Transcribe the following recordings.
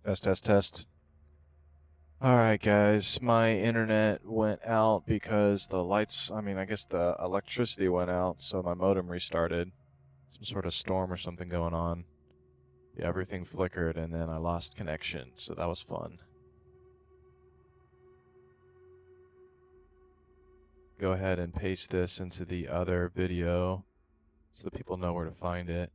Test, test, test. Alright guys, my internet went out because the lights, I guess the electricity went out, so my modem restarted. Some sort of storm or something going on. Yeah, everything flickered and then I lost connection, so that was fun. Go ahead and paste this into the other video so that people know where to find it.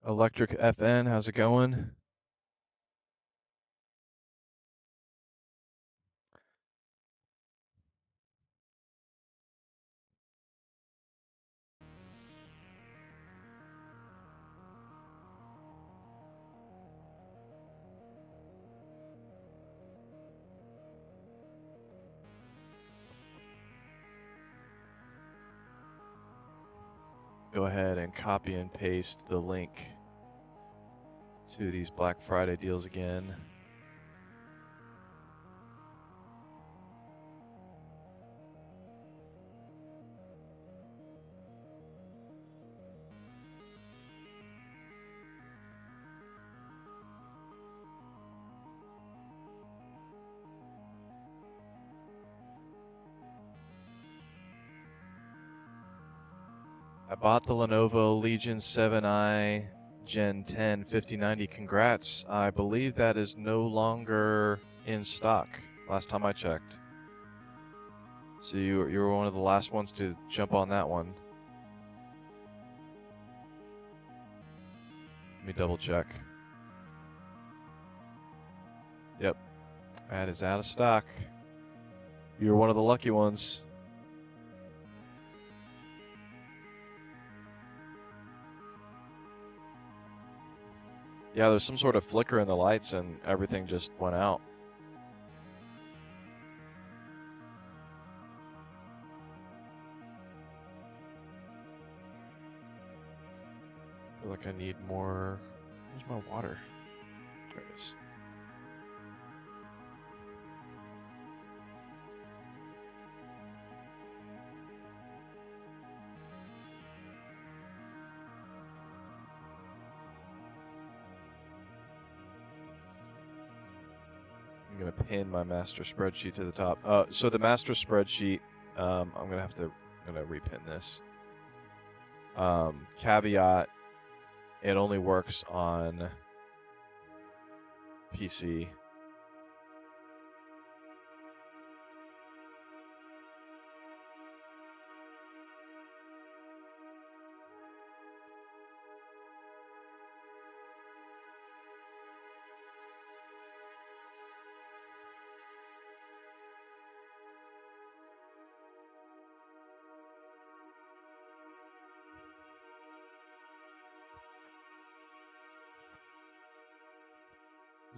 Electric FN, how's it going? Go ahead and copy and paste the link to these Black Friday deals again. I bought the Lenovo Legion 7i Gen 10 5090. Congrats. I believe that is no longer in stock, last time I checked. So you were one of the last ones to jump on that one. Let me double check. Yep, that is out of stock. You're one of the lucky ones. Yeah, there's some sort of flicker in the lights and everything just went out. I feel like I need more. Where's my water? There it is. I'm going to pin my master spreadsheet to the top. So the master spreadsheet, I'm going to repin this. Caveat, it only works on PC.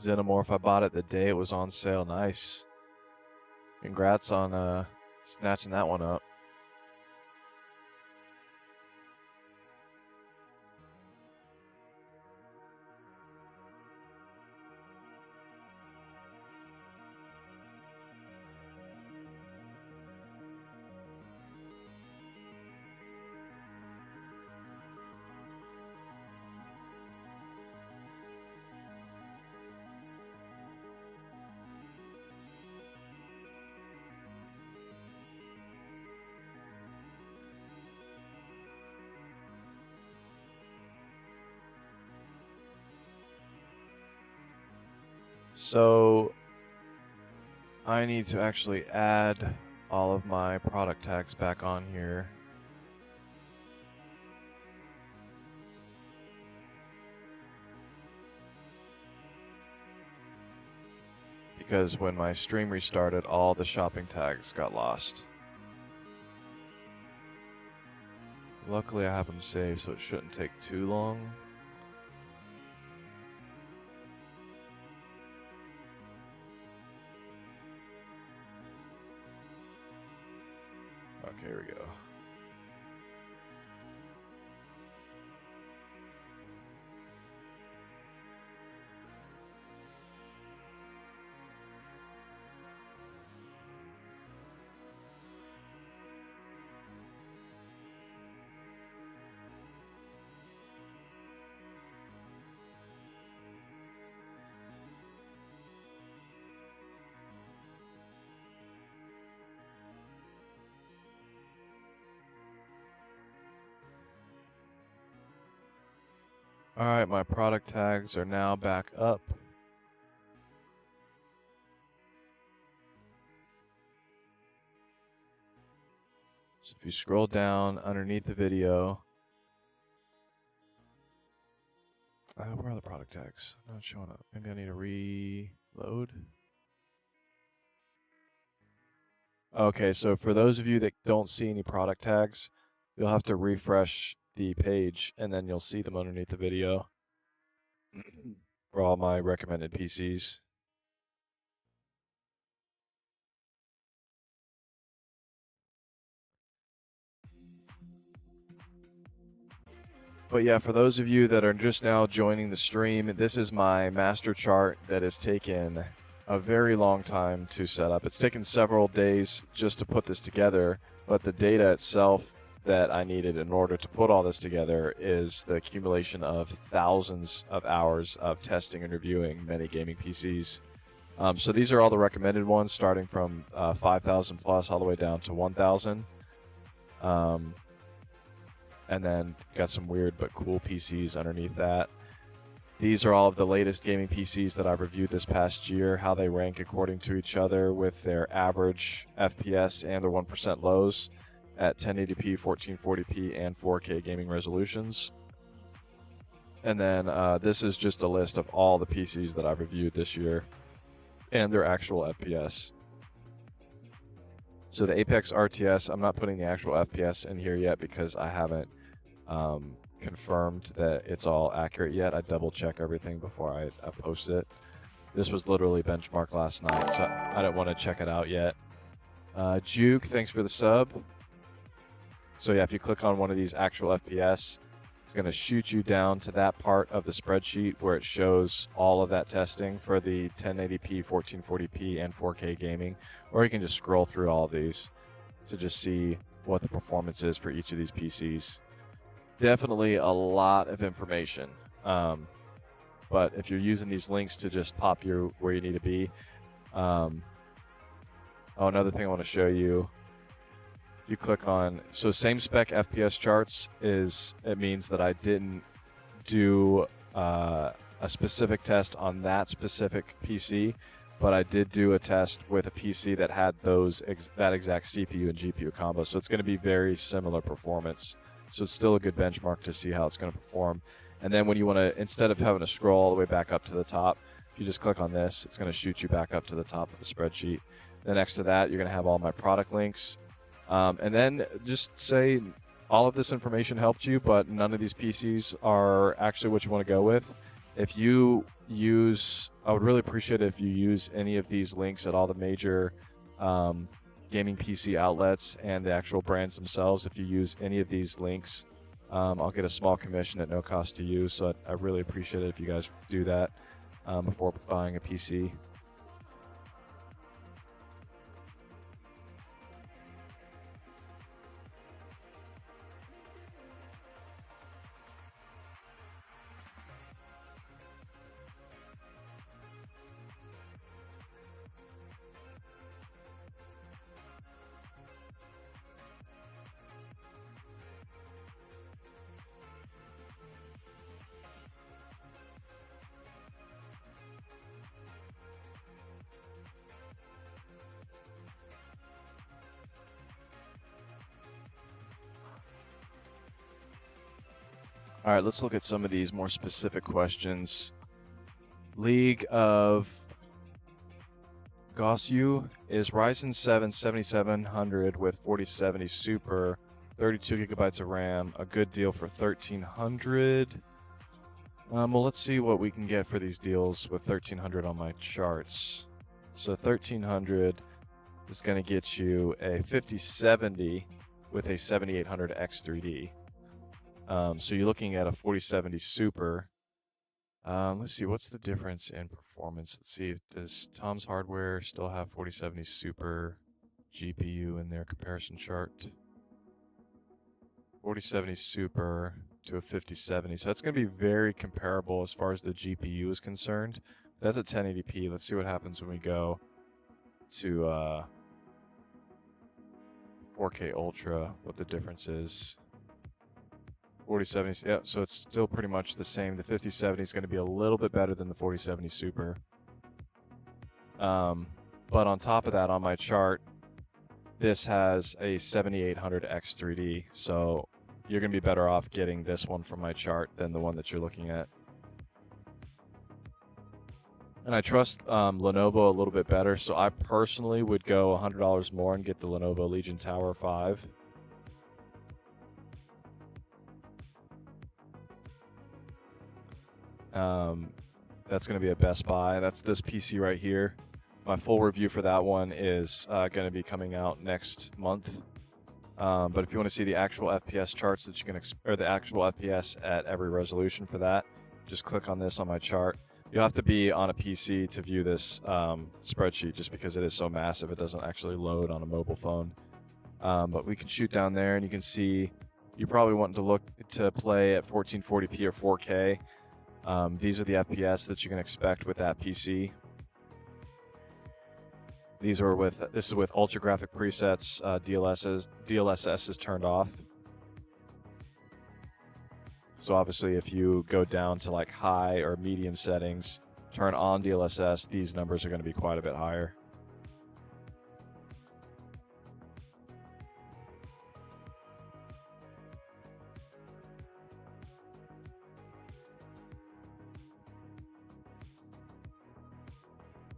Xenomorph, I bought it the day it was on sale. Nice. Congrats on snatching that one up. So I need to actually add all of my product tags back on here. because when my stream restarted, all the shopping tags got lost. Luckily, I have them saved, so it shouldn't take too long. Okay, here we go. Alright, my product tags are now back up. So if you scroll down underneath the video, where are the product tags? Not showing up. Maybe I need to reload. Okay, so for those of you that don't see any product tags, you'll have to refresh the page, and then you'll see them underneath the video for all my recommended PCs. But yeah, for those of you that are just now joining the stream, this is my master chart that has taken a very long time to set up. It's taken several days just to put this together, but the data itself that I needed in order to put all this together is the accumulation of thousands of hours of testing and reviewing many gaming PCs. So these are all the recommended ones, starting from 5,000 plus all the way down to 1,000. And then got some weird but cool PCs underneath that. These are all of the latest gaming PCs that I've reviewed this past year, how they rank according to each other with their average FPS and their 1% lows at 1080p, 1440p, and 4K gaming resolutions. And then this is just a list of all the PCs that I've reviewed this year and their actual FPS. So the Apex RTS, I'm not putting the actual FPS in here yet because I haven't confirmed that it's all accurate yet. I double check everything before I post it. This was literally benchmarked last night, so I don't want to check it out yet. Juke, thanks for the sub. So yeah, if you click on one of these actual FPS, it's going to shoot you down to that part of the spreadsheet where it shows all of that testing for the 1080p, 1440p, and 4K gaming. Or you can just scroll through all of these to just see what the performance is for each of these PCs. Definitely a lot of information. But if you're using these links to just pop you where you need to be. Another thing I want to show you. You click on, so same spec FPS charts it means that I didn't do a specific test on that specific PC, but I did do a test with a PC that had that exact CPU and GPU combo. So it's going to be very similar performance. So it's still a good benchmark to see how it's going to perform. And then when you want to, instead of having to scroll all the way back up to the top, if you just click on this, it's going to shoot you back up to the top of the spreadsheet. Then next to that, you're going to have all my product links. And then just say all of this information helped you, but none of these PCs are actually what you want to go with. If you use, I would really appreciate it if you use any of these links at all the major gaming PC outlets and the actual brands themselves. If you use any of these links, I'll get a small commission at no cost to you. So I really appreciate it if you guys do that before buying a PC. All right, let's look at some of these more specific questions. League of GaussU is Ryzen 7 7700 with 4070 Super, 32 gigabytes of RAM, a good deal for 1300. Well, let's see what we can get for these deals with 1300 on my charts. So 1300 is going to get you a 5070 with a 7800 X3D. So you're looking at a 4070 Super. Let's see, what's the difference in performance? Let's see, does Tom's Hardware still have 4070 Super GPU in their comparison chart? 4070 Super to a 5070, so that's going to be very comparable as far as the GPU is concerned. That's at 1080p. Let's see what happens when we go to 4K Ultra, what the difference is. 4070, yeah, so it's still pretty much the same. The 5070 is going to be a little bit better than the 4070 Super. But on top of that, on my chart, this has a 7800 X3D, so you're going to be better off getting this one from my chart than the one that you're looking at. And I trust Lenovo a little bit better, so I personally would go $100 more and get the Lenovo Legion Tower 5. That's going to be a Best Buy. That's this PC right here. My full review for that one is going to be coming out next month. But if you want to see the actual FPS charts that you can, or the actual FPS at every resolution for that, just click on this on my chart. You'll have to be on a PC to view this spreadsheet just because it is so massive. It doesn't actually load on a mobile phone. But we can shoot down there and you can see you're probably wanting to look to play at 1440p or 4K. These are the FPS that you can expect with that PC. This is with ultra graphic presets. DLSS is turned off. So obviously if you go down to like high or medium settings, turn on DLSS, these numbers are going to be quite a bit higher.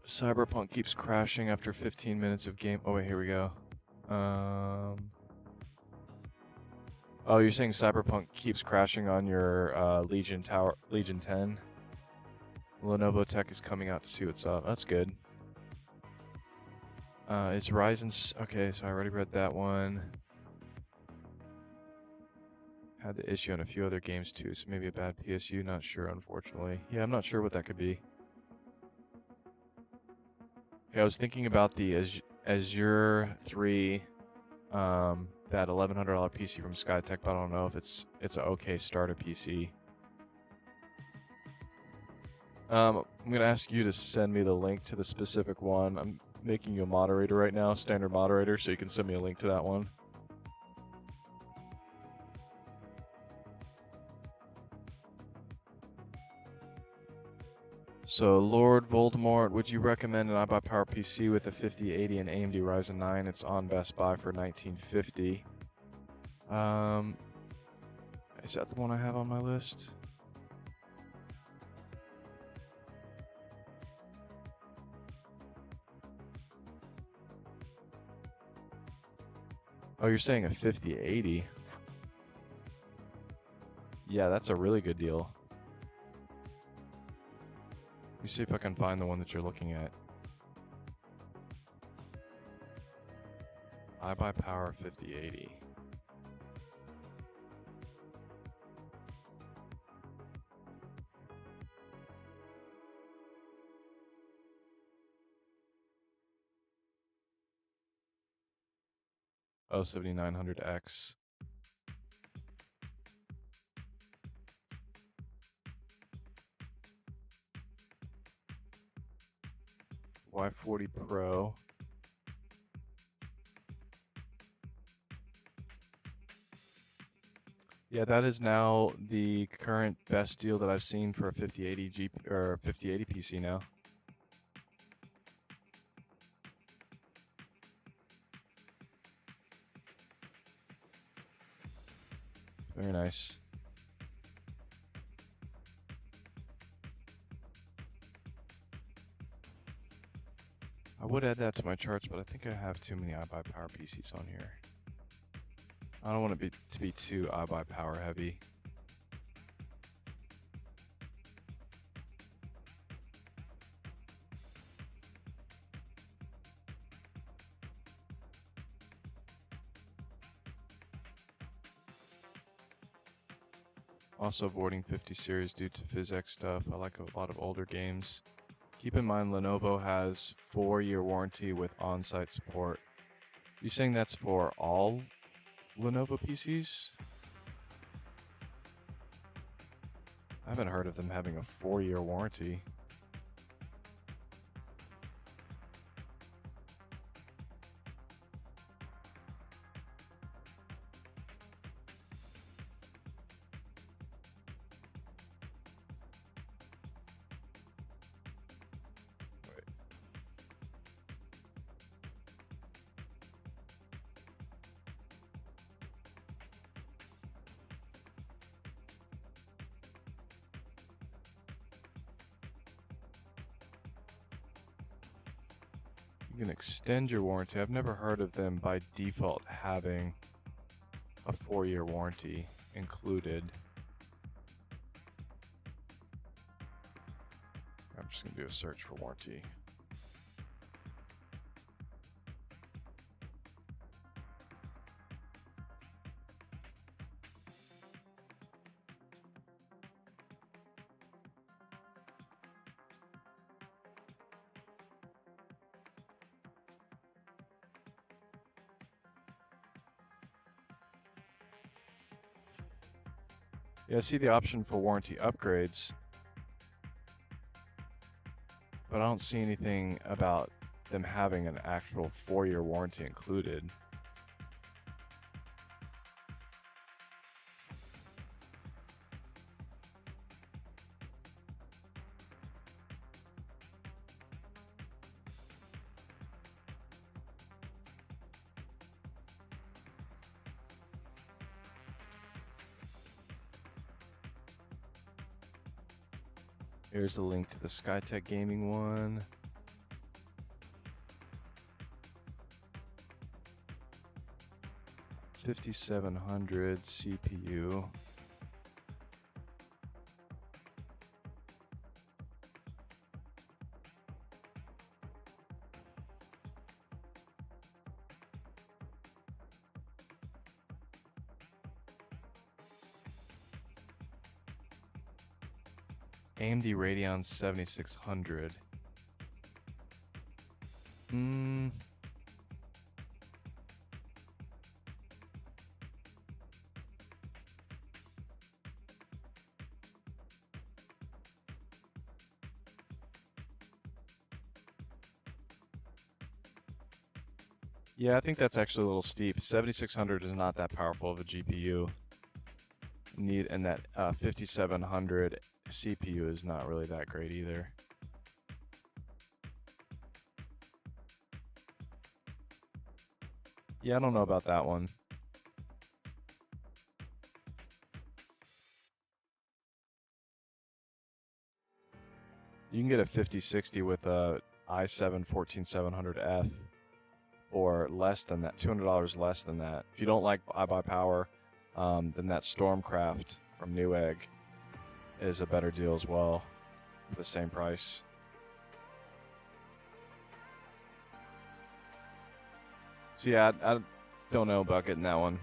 Cyberpunk keeps crashing after 15 minutes of game. Oh wait, here we go. Oh, you're saying Cyberpunk keeps crashing on your Legion 10? Lenovo Tech is coming out to see what's up. That's good. It's Ryzen's. Okay, so I already read that one. Had the issue on a few other games too, so maybe a bad PSU. Not sure, unfortunately. Yeah, I'm not sure what that could be. Yeah, I was thinking about the Azure 3, that $1,100 PC from Skytech, but I don't know if it's an okay starter PC. I'm gonna ask you to send me the link to the specific one. I'm making you a moderator right now, standard moderator, so you can send me a link to that one. So, Lord Voldemort, would you recommend an iBuyPower PC with a 5080 and AMD Ryzen 9? It's on Best Buy for $1950. Is that the one I have on my list? Oh, you're saying a 5080? Yeah, that's a really good deal. Let me see if I can find the one that you're looking at. iBuyPower 5080. Oh, 7900X. Y40 Pro. Yeah, that is now the current best deal that I've seen for a 5080 or 5080 PC now. Very nice. I would add that to my charts, but I think I have too many iBuyPower PCs on here. I don't want it to be too iBuyPower heavy. Also avoiding 50 series due to PhysX stuff. I like a lot of older games. Keep in mind Lenovo has 4-year warranty with on-site support. You saying that's for all Lenovo PCs? I haven't heard of them having a 4-year warranty. You can extend your warranty. I've never heard of them by default having a 4-year warranty included. I'm just going to do a search for warranty. Yeah, I see the option for warranty upgrades, but I don't see anything about them having an actual 4-year warranty included. Here's a link to the Skytech gaming one. $5,700 CPU. AMD Radeon 7600. Yeah, I think that's actually a little steep. 7600 is not that powerful of a GPU. And that 5700 CPU is not really that great either. Yeah, I don't know about that one. You can get a 5060 with a i7 14700F or less than that, $200 less than that. If you don't like iBuyPower, then that Stormcraft from Newegg is a better deal as well, for the same price. So yeah, I don't know about getting that one.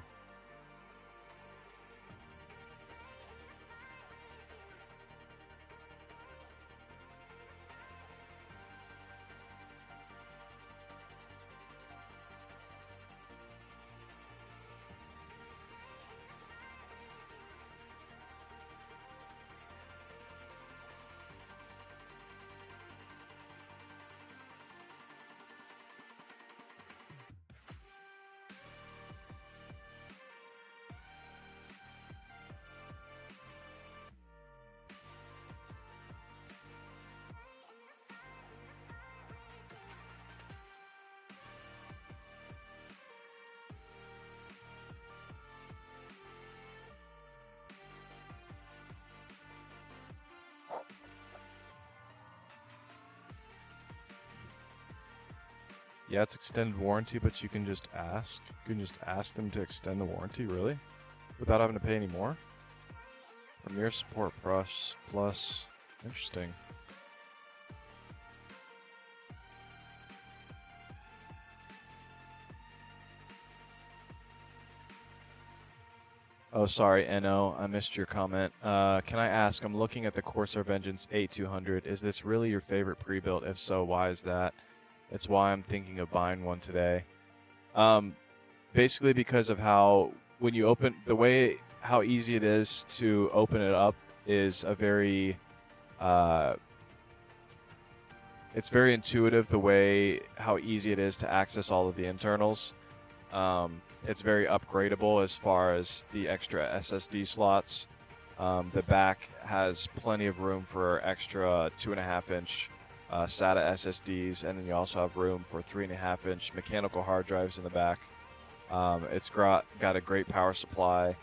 Yeah, it's extended warranty, but you can just ask. You can just ask them to extend the warranty, really? Without having to pay any more? Premier Support Plus. Interesting. Oh, sorry, NO. I missed your comment. Can I ask, I'm looking at the Corsair Vengeance 8200. Is this really your favorite pre-built? If so, why is that? It's why I'm thinking of buying one today. Basically because of how, when you open, how easy it is to open it up is a very, it's very intuitive how easy it is to access all of the internals. It's very upgradable as far as the extra SSD slots. The back has plenty of room for extra 2.5-inch SATA SSDs, and then you also have room for 3.5-inch mechanical hard drives in the back. It's got a great power supply.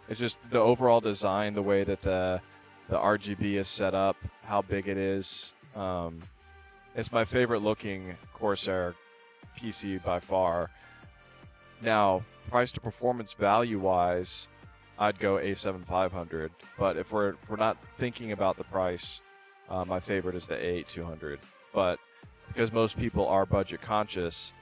It's just the overall design, the way that the RGB is set up, how big it is. It's my favorite looking Corsair PC by far. Now, price to performance value wise, I'd go A7500. But if we're not thinking about the price, my favorite is the A8200. But because most people are budget conscious,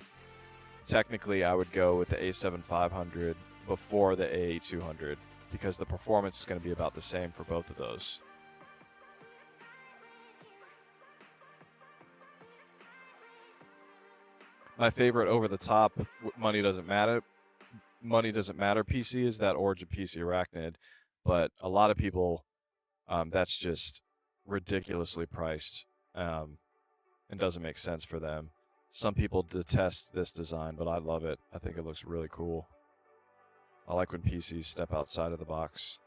technically I would go with the A7500 before the A8200 because the performance is going to be about the same for both of those. My favorite over-the-top money doesn't matter PC is that Origin PC Arachnid, but a lot of people, that's just ridiculously priced and doesn't make sense for them. Some people detest this design, but I love it. I think it looks really cool. I like when PCs step outside of the box.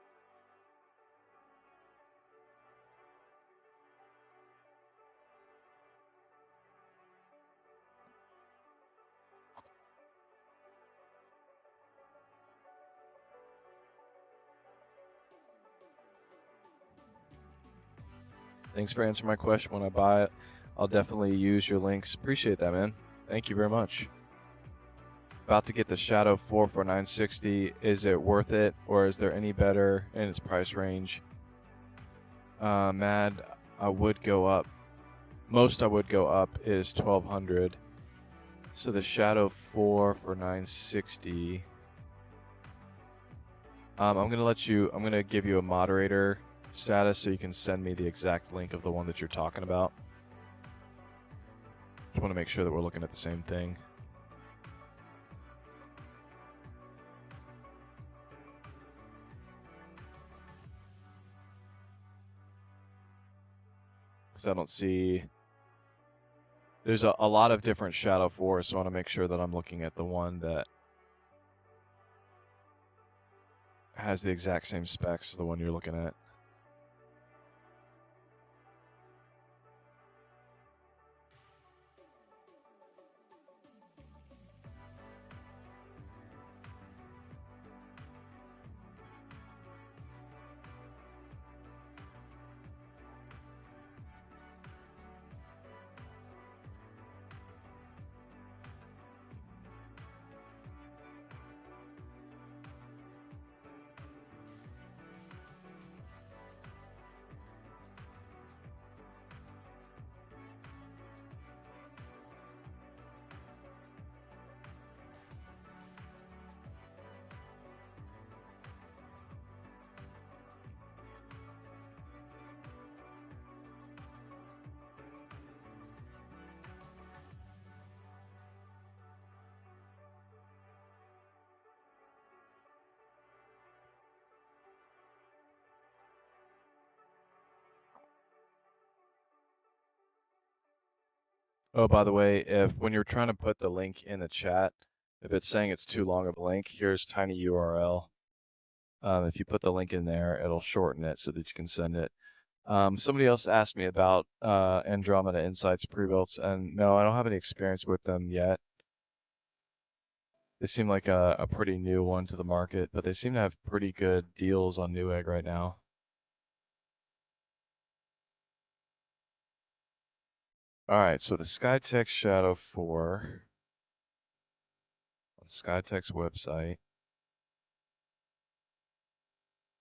Thanks for answering my question. When I buy it, I'll definitely use your links. Appreciate that, man. Thank you very much. About to get the Shadow 4 for $960. Is it worth it, or is there any better in its price range? Mad, I would go up. Most I would go up is $1,200. So the Shadow 4 for $960. I'm gonna give you a moderator status so you can send me the exact link of the one that you're talking about. Just want to make sure that we're looking at the same thing. Because I don't see... There's a lot of different Shadow 4s, so I want to make sure that I'm looking at the one that has the exact same specs as the one you're looking at. Oh, by the way, when you're trying to put the link in the chat, if it's saying it's too long of a link, here's tiny URL. If you put the link in there, it'll shorten it so that you can send it. Somebody else asked me about Andromeda Insights pre-builts, and no, I don't have any experience with them yet. They seem like a pretty new one to the market, but they seem to have pretty good deals on Newegg right now. Alright, so the Skytech Shadow 4 on Skytech's website.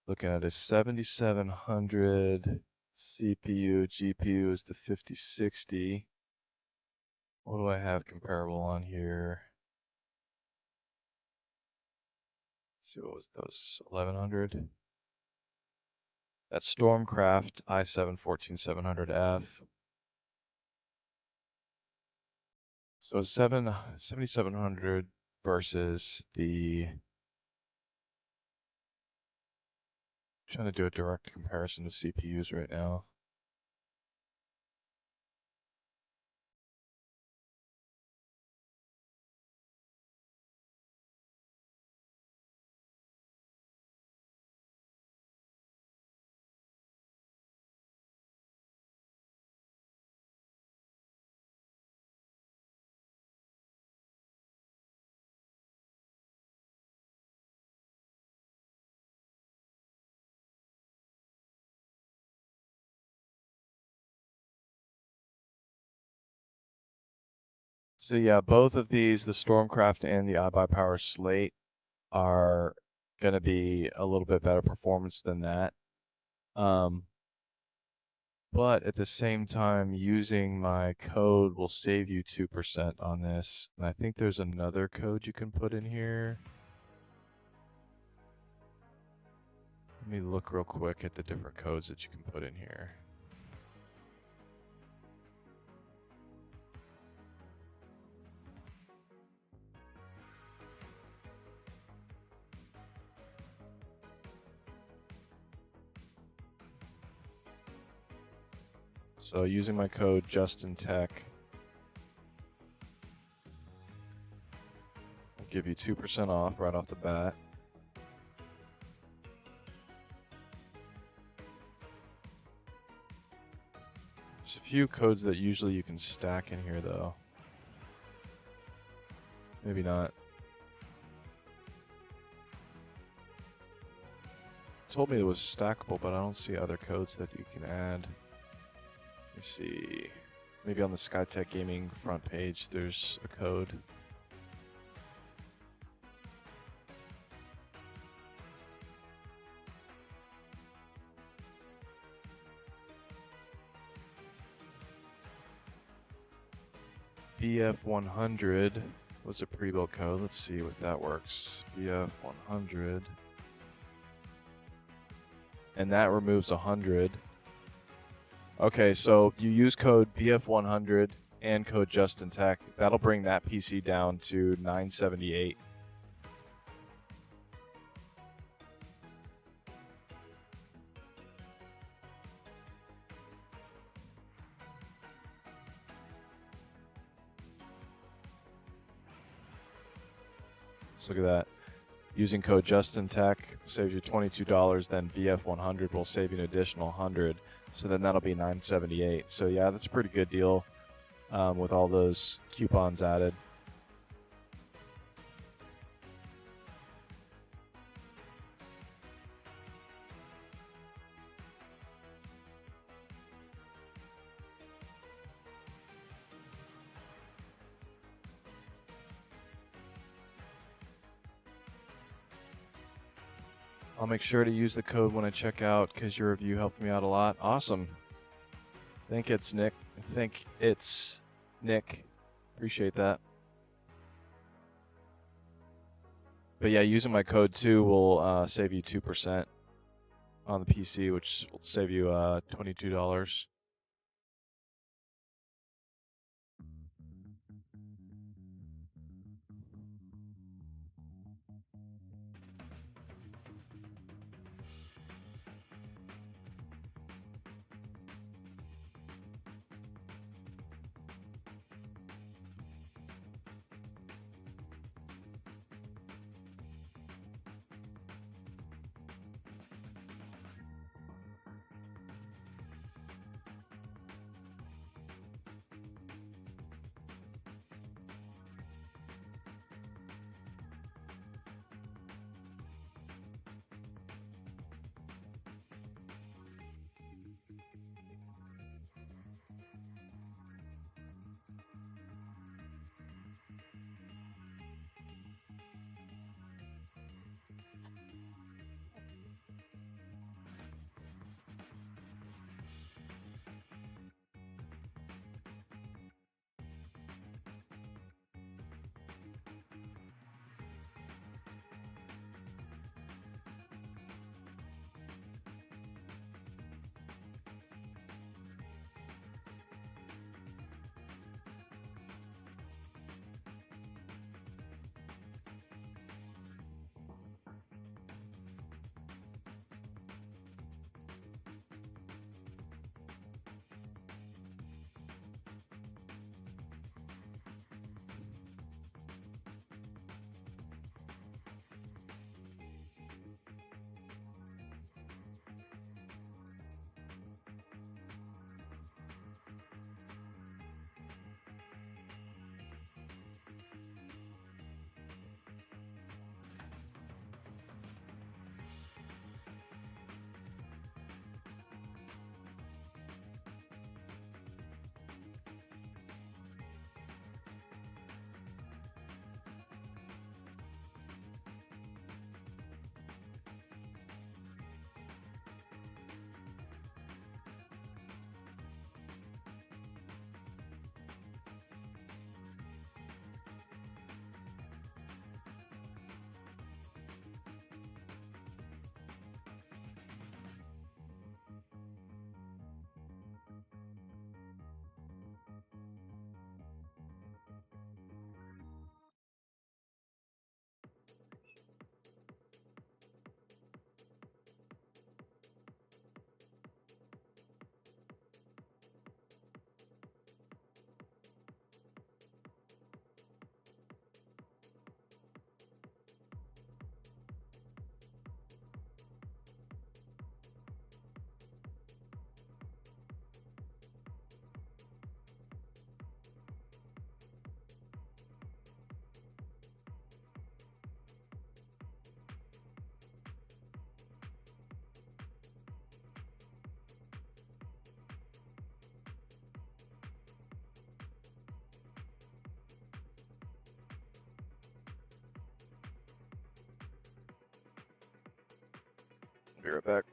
Looking at a 7700 CPU, GPU is the 5060. What do I have comparable on here? Let's see, what was those? 1100? That's Stormcraft i7-14700F. So 7700 versus the... I'm trying to do a direct comparison of CPUs right now. So yeah, both of these, the Stormcraft and the iBuyPower Slate, are going to be a little bit better performance than that. But at the same time, using my code will save you 2% on this. And I think there's another code you can put in here. Let me look real quick at the different codes that you can put in here. So using my code JustinTech will give you 2% off right off the bat. There's a few codes that usually you can stack in here though. Maybe not. It told me it was stackable, but I don't see other codes that you can add. Let me see. Maybe on the Skytech Gaming front page there's a code. BF100 was a pre-built code. Let's see what that works. BF100. And that removes 100. Okay, so you use code BF100 and code JustinTech. That'll bring that PC down to 978. Let's look at that. Using code JustinTech saves you $22, then BF100 will save you an additional 100. So then that'll be 978. So yeah, that's a pretty good deal with all those coupons added. I'll make sure to use the code when I check out because your review helped me out a lot. Awesome. I think it's Nick. Appreciate that. But yeah, using my code too will save you 2% on the PC, which will save you $22. Be right back.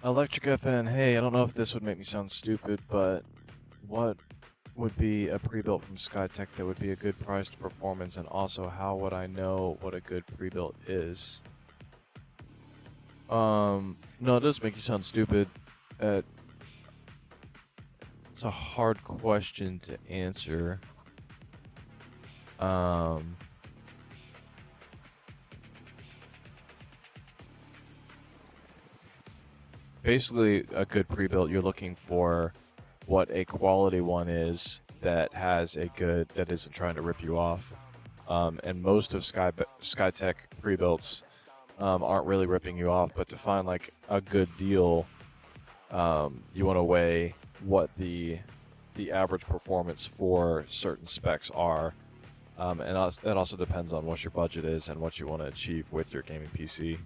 Electric FN, hey, I don't know if this would make me sound stupid, but what would be a pre-built from Skytech that would be a good price to performance, and also how would I know what a good pre-built is? No, it does make you sound stupid. It's a hard question to answer. Basically, a good pre-built, you're looking for what a quality one is that has a good, that isn't trying to rip you off. And most of Skytech pre-builts aren't really ripping you off, but to find like a good deal, you want to weigh what the average performance for certain specs are. And that also depends on what your budget is and what you want to achieve with your gaming PC.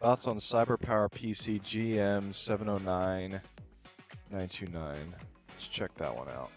Thoughts on CyberPower PC GM709929. Let's check that one out.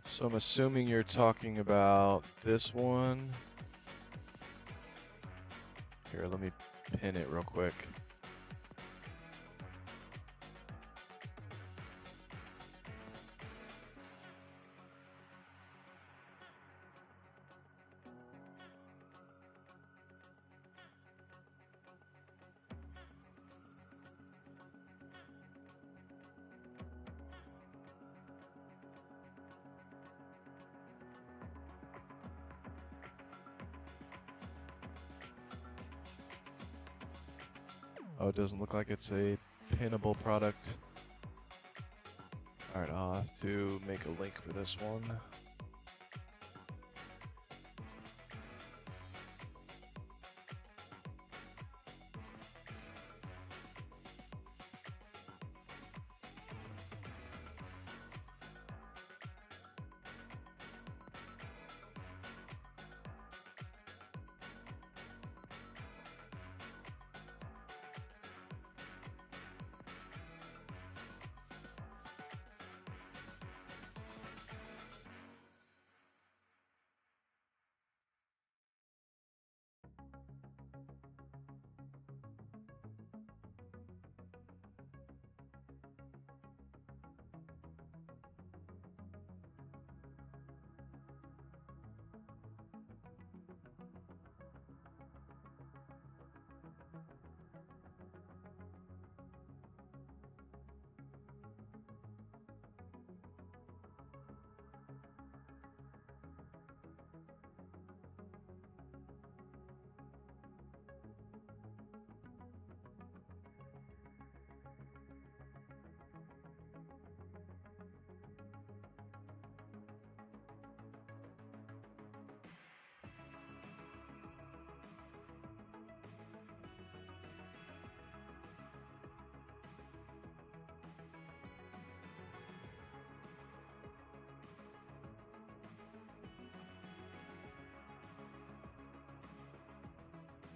So I'm assuming you're talking about this one. Here, let me pin it real quick. Oh, it doesn't look like it's a pinnable product. Alright, I'll have to make a link for this one.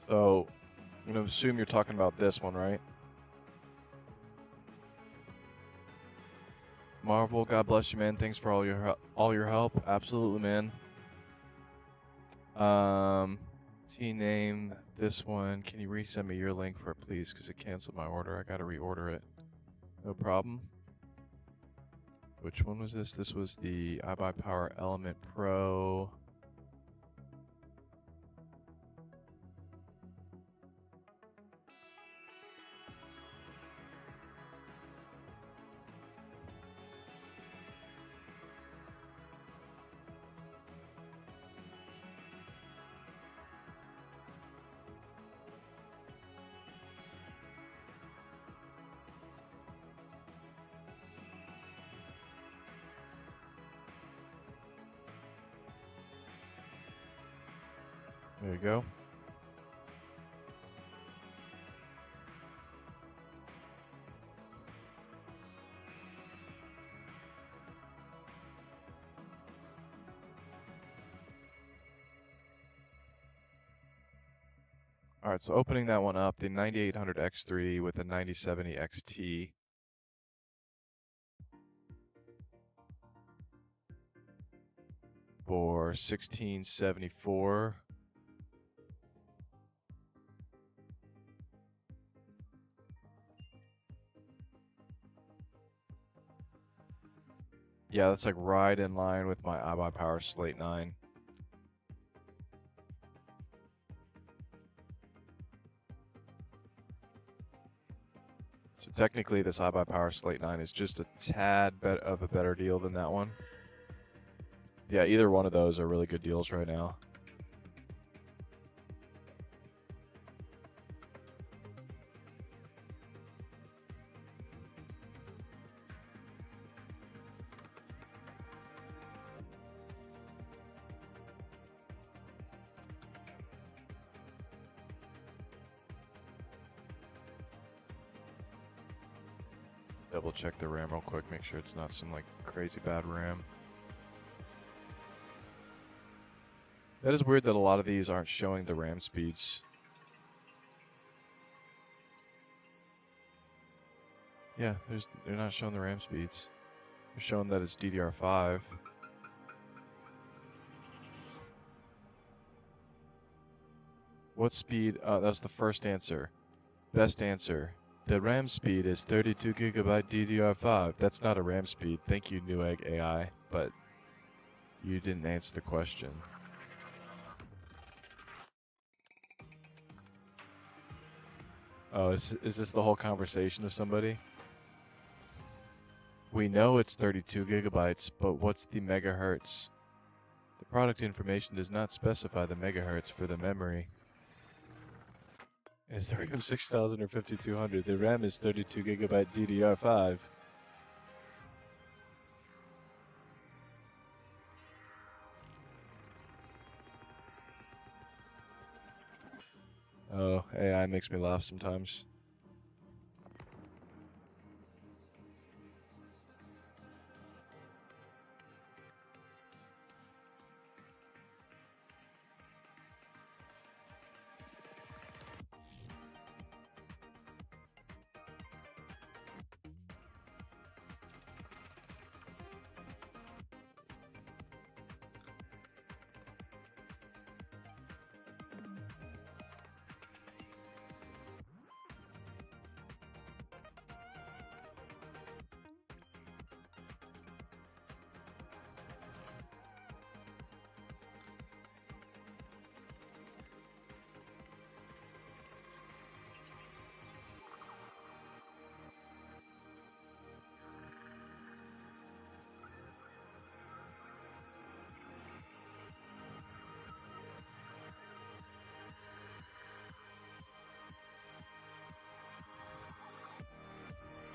So, I'm going to assume you're talking about this one, right? Marvel, God bless you, man. Thanks for all your help. Absolutely, man. T-name this one. Can you resend me your link for it, please? Because it canceled my order. I got to reorder it. No problem. Which one was this? This was the iBuyPower Element Pro. There you go. All right, so opening that one up, the 9800 X3 with the 9070 XT. For 1674. Yeah, that's like right in line with my iBuyPower Slate 9. So technically this iBuyPower Slate 9 is just a tad bit of a better deal than that one. Yeah, either one of those are really good deals right now. Double check the RAM real quick, make sure it's not some like crazy bad RAM. That is weird that a lot of these aren't showing the RAM speeds. Yeah, they're not showing the RAM speeds. They're showing that it's DDR5. What speed? That's the first answer. Best answer. The RAM speed is 32 gigabyte DDR5. That's not a RAM speed. Thank you, Newegg AI, but you didn't answer the question. Oh, is this the whole conversation with somebody? We know it's 32 gigabytes, but what's the megahertz? The product information does not specify the megahertz for the memory. Is the RAM 6000 or 5200? The RAM is 32 gigabyte DDR5. Oh, AI makes me laugh sometimes.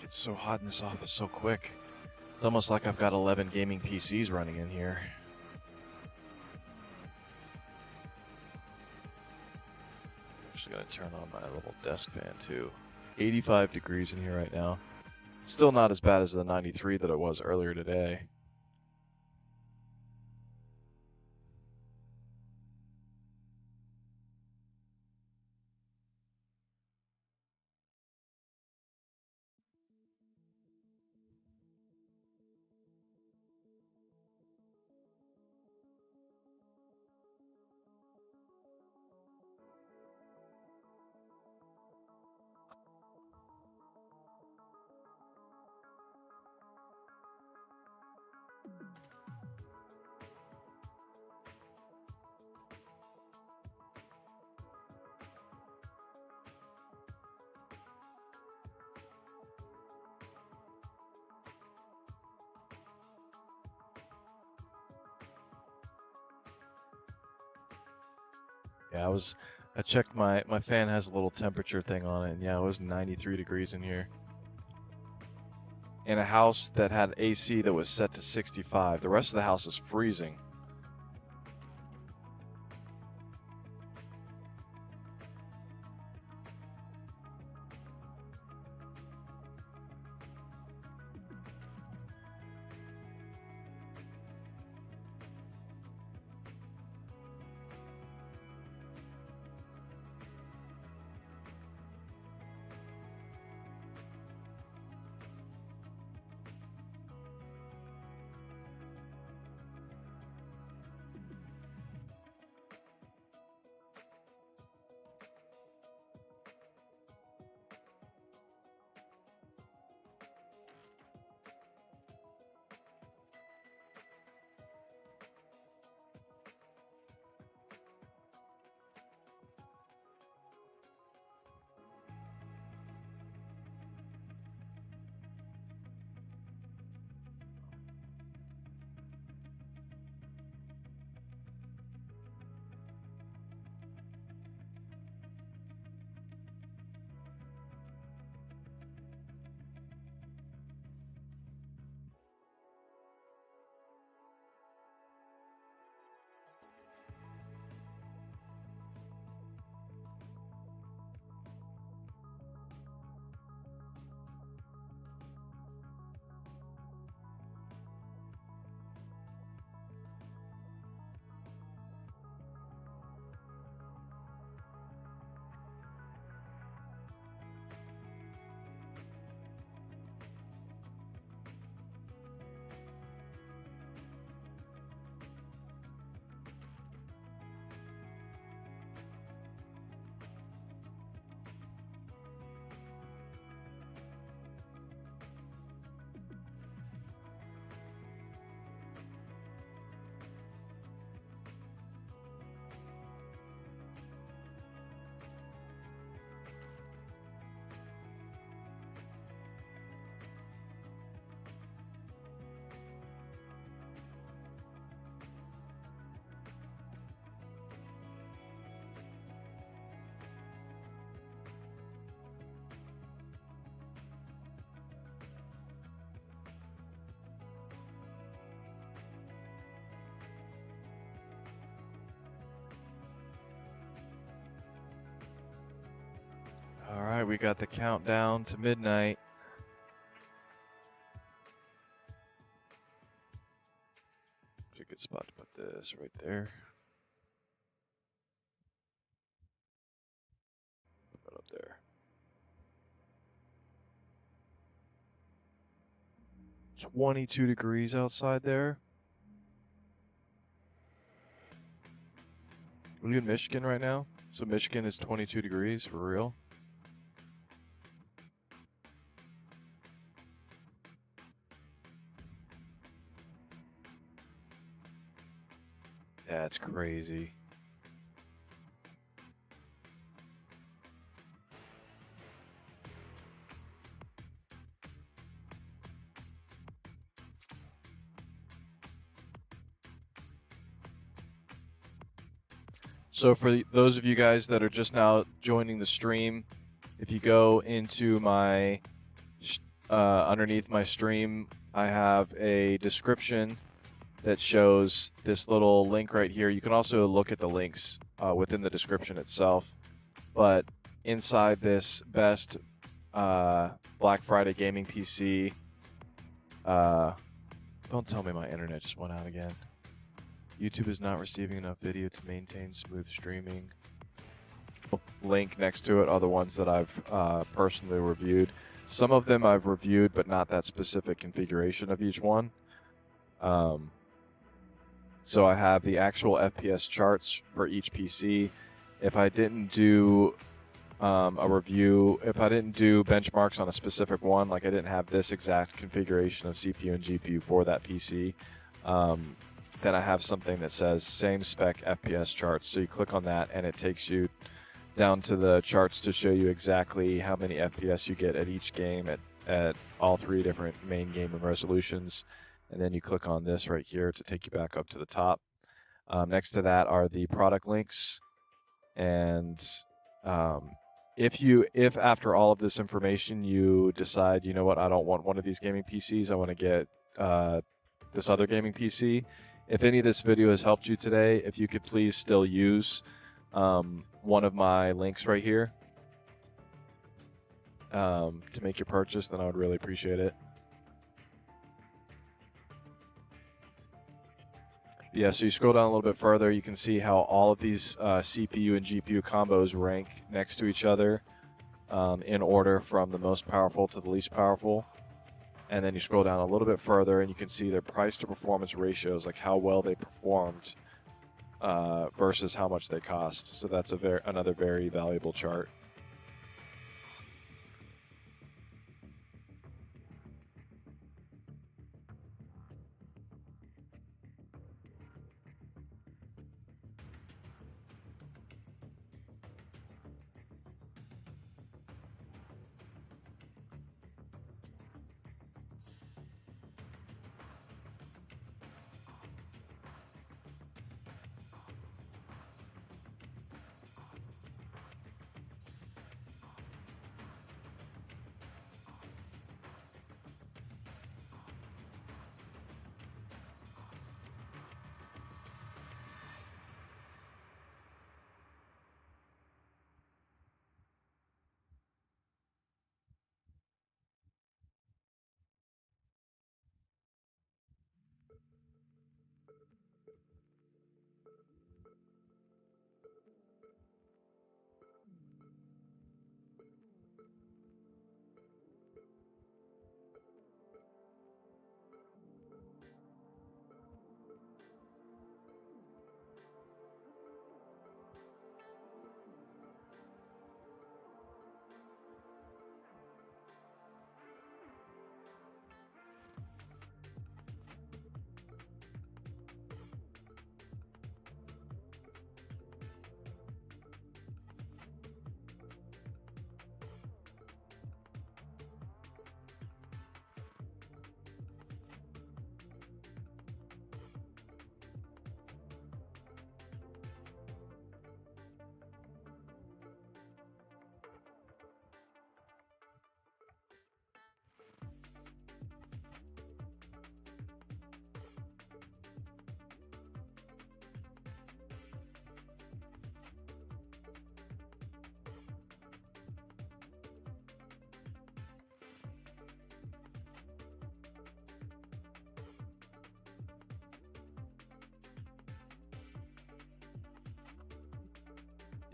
It's so hot in this office so quick. It's almost like I've got 11 gaming PCs running in here. Actually gonna turn on my little desk fan too. 85 degrees in here right now. Still not as bad as the 93 that it was earlier today. Yeah, I checked my fan has a little temperature thing on it, and yeah, it was 93 degrees in here. In a house that had AC that was set to 65. The rest of the house is freezing. Alright, we got the countdown to midnight. It's a good spot to put this right there. Put that up there. 22 degrees outside there. Are you in Michigan right now? So Michigan is 22 degrees for real? That's crazy. So for those of you guys that are just now joining the stream, if you go into my, underneath my stream, I have a description that shows this little link right here. You can also look at the links within the description itself. But inside this best Black Friday gaming PC, don't tell me my internet just went out again. YouTube is not receiving enough video to maintain smooth streaming. Link next to it are the ones that I've personally reviewed. Some of them I've reviewed, but not that specific configuration of each one. So I have the actual FPS charts for each PC. If I didn't do a review, if I didn't do benchmarks on a specific one, like I didn't have this exact configuration of CPU and GPU for that PC, then I have something that says same spec FPS charts. So you click on that and it takes you down to the charts to show you exactly how many FPS you get at each game at all three different main gaming resolutions. And then you click on this right here to take you back up to the top. Next to that are the product links. And if after all of this information you decide, you know what, I don't want one of these gaming PCs, I want to get this other gaming PC. If any of this video has helped you today, if you could please still use one of my links right here to make your purchase, then I would really appreciate it. Yeah, so you scroll down a little bit further, you can see how all of these CPU and GPU combos rank next to each other in order from the most powerful to the least powerful. And then you scroll down a little bit further and you can see their price to performance ratios, like how well they performed versus how much they cost. So that's another very valuable chart.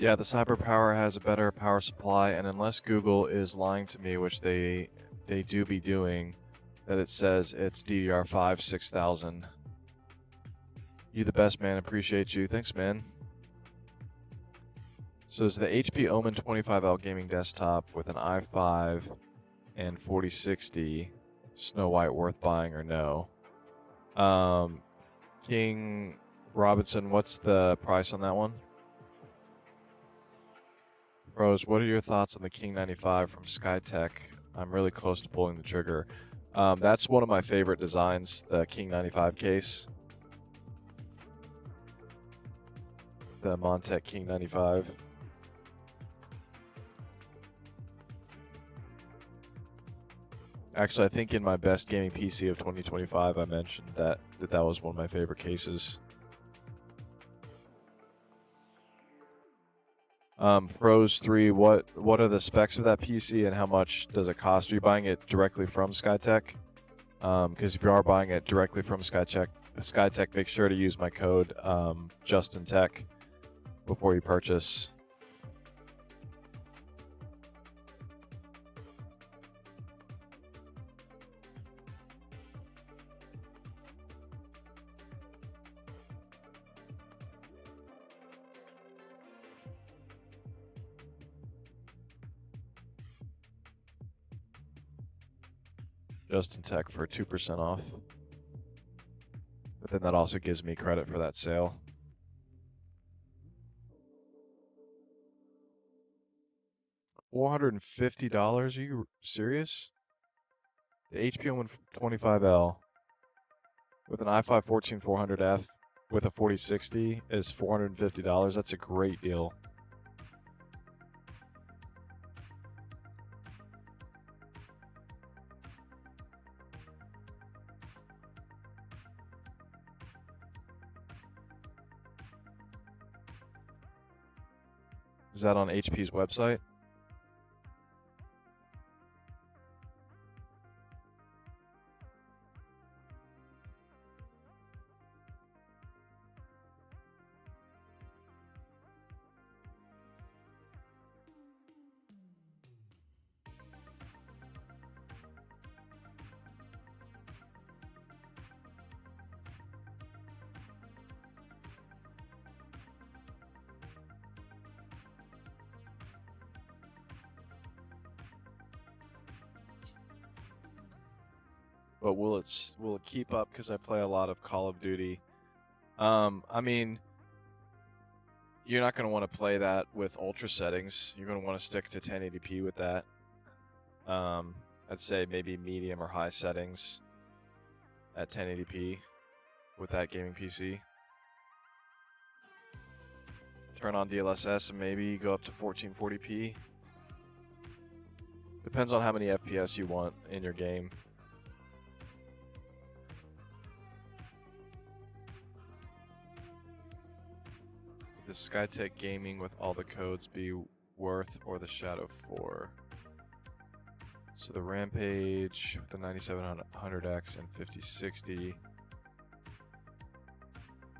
Yeah, the CyberPower has a better power supply, and unless Google is lying to me, which they do be doing, that it says it's DDR5 6000. You the best, man. Appreciate you. Thanks, man. So it's the HP Omen 25L gaming desktop with an i5 and 4060 Snow White worth buying or no? King Robinson, what's the price on that one? Rose, what are your thoughts on the King 95 from Skytech? I'm really close to pulling the trigger. That's one of my favorite designs, the King 95 case. The Montech King 95. Actually, I think in my best gaming PC of 2025, I mentioned that was one of my favorite cases. Throws3, what are the specs of that PC and how much does it cost? Are you buying it directly from Skytech? Because if you are buying it directly from Skytech, make sure to use my code JustinTech before you purchase. JustinTech for 2% off. But then that also gives me credit for that sale. $450? Are you serious? The HP Omen 25L with an i5 14400F with a 4060 is $450. That's a great deal. Is that on HP's website? But will it keep up? Because I play a lot of Call of Duty. I mean, you're not going to want to play that with ultra settings. You're going to want to stick to 1080p with that. I'd say maybe medium or high settings at 1080p with that gaming PC. Turn on DLSS and maybe go up to 1440p. Depends on how many FPS you want in your game. The Skytech gaming with all the codes be worth or the Shadow 4? So the Rampage with the 9700X and 5060.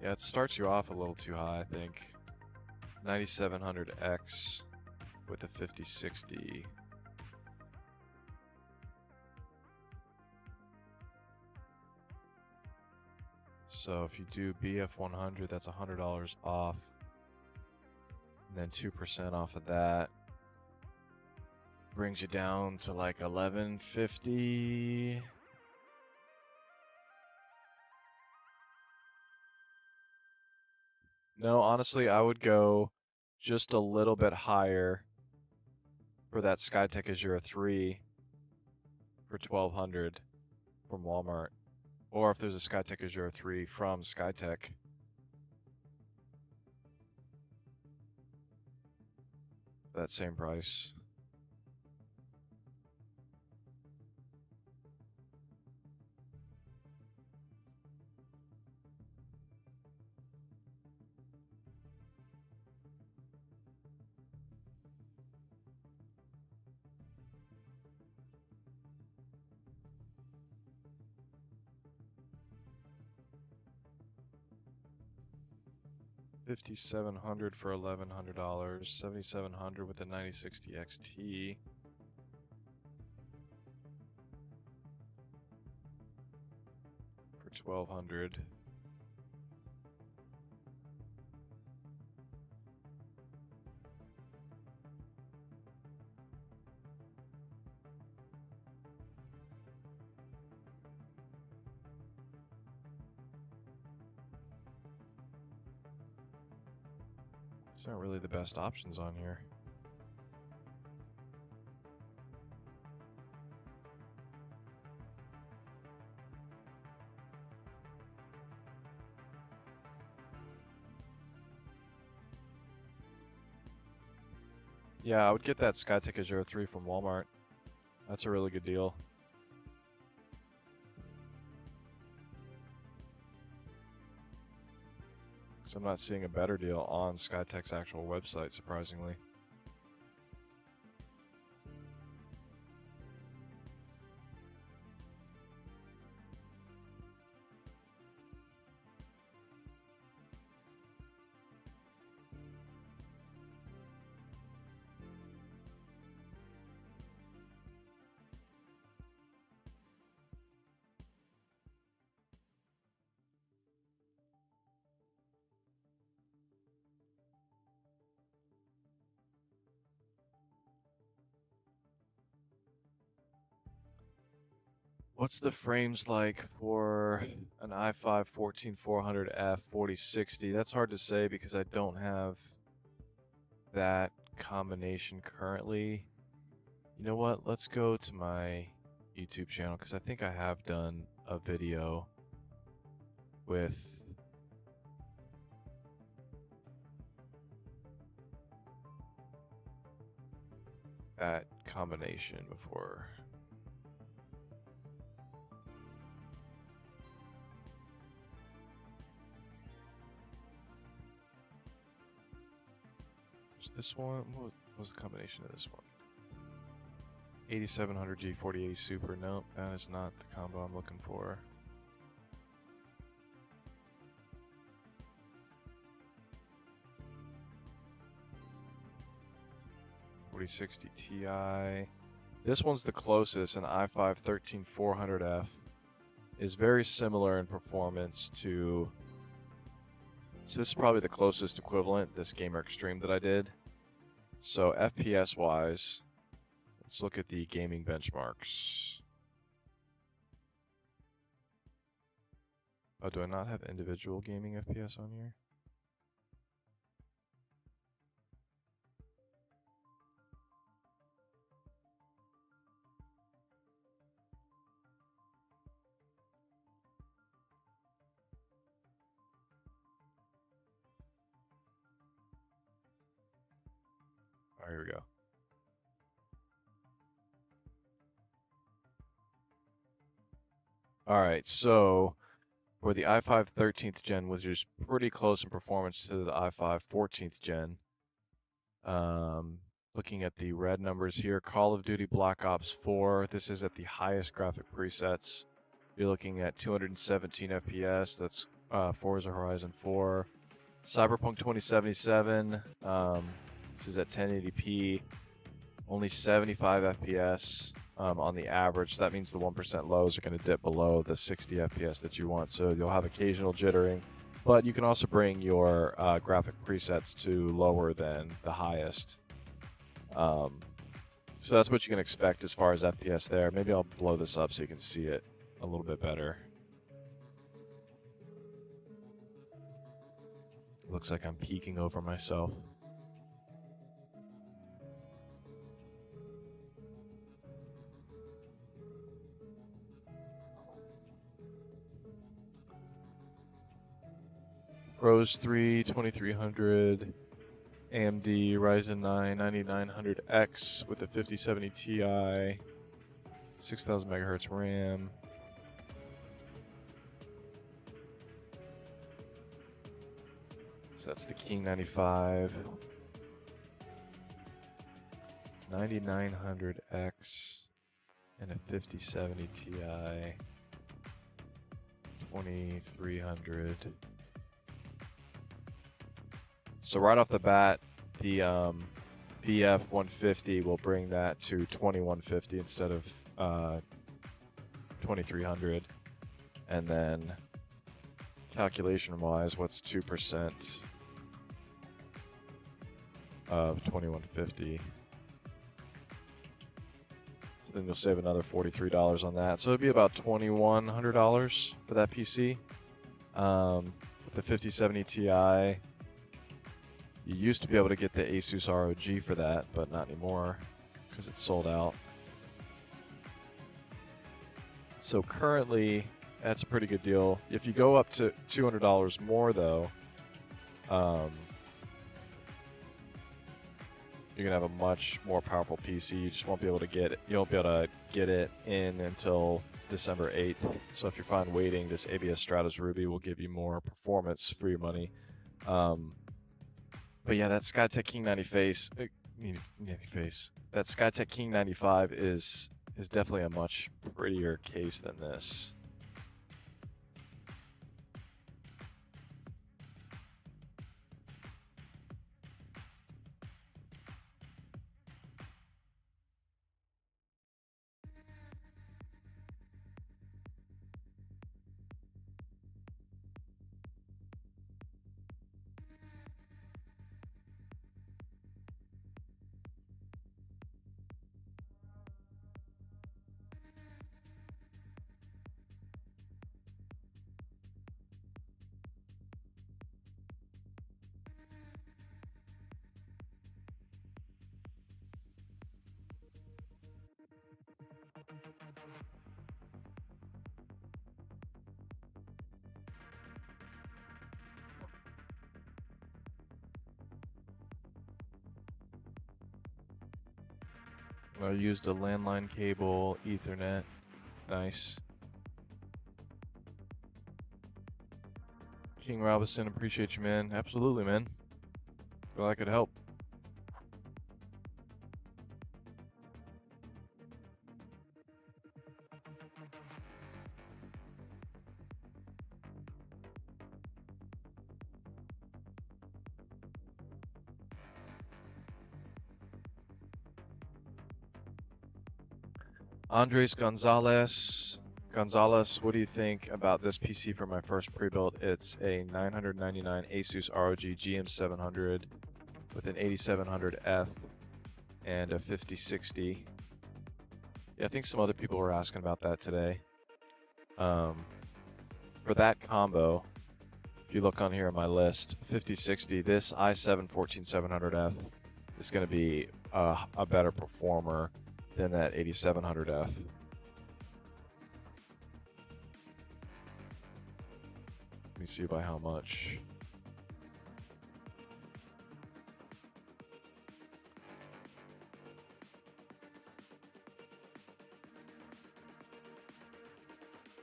Yeah, it starts you off a little too high, I think. 9700X with the 5060. So if you do BF100, that's $100 off. And then 2% off of that brings you down to like $1150. No, honestly, I would go just a little bit higher for that Skytech Azure 3 for $1,200 from Walmart. Or if there's a Skytech Azure 3 from Skytech. That same price. $5,700 for $1,100. 7,700 with the 9060 XT. For $1,200. These aren't really the best options on here. Yeah, I would get that Skytech Azure 3 from Walmart. That's a really good deal. So I'm not seeing a better deal on Skytech's actual website, surprisingly. What's the frames like for an i5 14400F 4060? That's hard to say because I don't have that combination currently. You know what? Let's go to my YouTube channel because I think I have done a video with that combination before. This one, what was the combination of this one? 8700G 4080 Super. Nope, that is not the combo I'm looking for. $4060 Ti. This one's the closest, an i5 13400F. Is very similar in performance to. So this is probably the closest equivalent, this Gamer Extreme that I did. So FPS wise, let's look at the gaming benchmarks. Oh, do I not have individual gaming FPS on here? Oh, here we go. Alright, so for the i5 13th gen, which is pretty close in performance to the i5 14th gen. Looking at the red numbers here, Call of Duty Black Ops 4, this is at the highest graphic presets. You're looking at 217 FPS, that's Forza Horizon 4. Cyberpunk 2077, this is at 1080p, only 75 FPS on the average. So that means the 1% lows are going to dip below the 60 FPS that you want. So you'll have occasional jittering, but you can also bring your graphic presets to lower than the highest. So that's what you can expect as far as FPS there. Maybe I'll blow this up so you can see it a little bit better. Looks like I'm peeking over myself. Rose 3, 2300, AMD Ryzen 9 9900X with a 5070 Ti, 6000 megahertz RAM. So that's the King 95. 9900X and a 5070 Ti, 2300. So right off the bat, the BF 150 will bring that to 2150 instead of 2300. And then calculation-wise, what's 2% of 2150? So then you'll save another $43 on that. So it'd be about $2,100 for that PC. With the 5070 Ti, you used to be able to get the Asus ROG for that, but not anymore because it's sold out. So currently, that's a pretty good deal. If you go up to $200 more, though, you're gonna have a much more powerful PC. You just won't be able to get it. You won't be able to get it in until December 8th. So if you're fine waiting, this ABS Stratos Ruby will give you more performance for your money. But yeah, that Skytech King 90 face, that Skytech King 95 is definitely a much prettier case than this. I used a landline cable, Ethernet. Nice. King Robinson, appreciate you, man. Absolutely, man. Glad I could help. Andres Gonzalez, what do you think about this PC for my first pre-built? It's a 999 Asus ROG GM700 with an 8700F and a 5060. Yeah, I think some other people were asking about that today. For that combo, if you look on here on my list, 5060, this i7-14700F is going to be a better performer than that 8700F. Let me see by how much.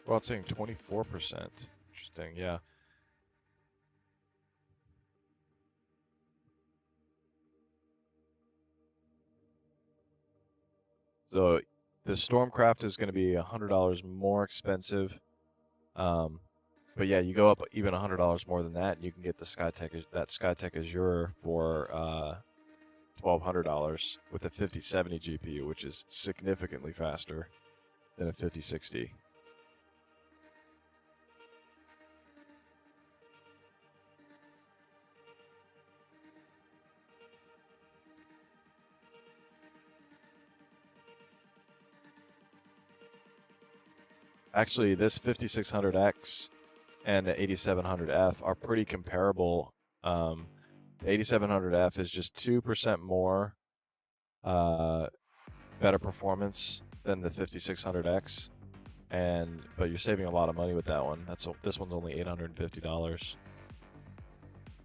Well, it's saying 24%. Interesting, yeah. So the Stormcraft is going to be $100 more expensive. But yeah, you go up even $100 more than that, and you can get the Skytech Azure for $1,200 with a 5070 GPU, which is significantly faster than a 5060. Actually, this 5600X and the 8700F are pretty comparable. The 8700F is just 2% more better performance than the 5600X, but you're saving a lot of money with that one. This one's only $850,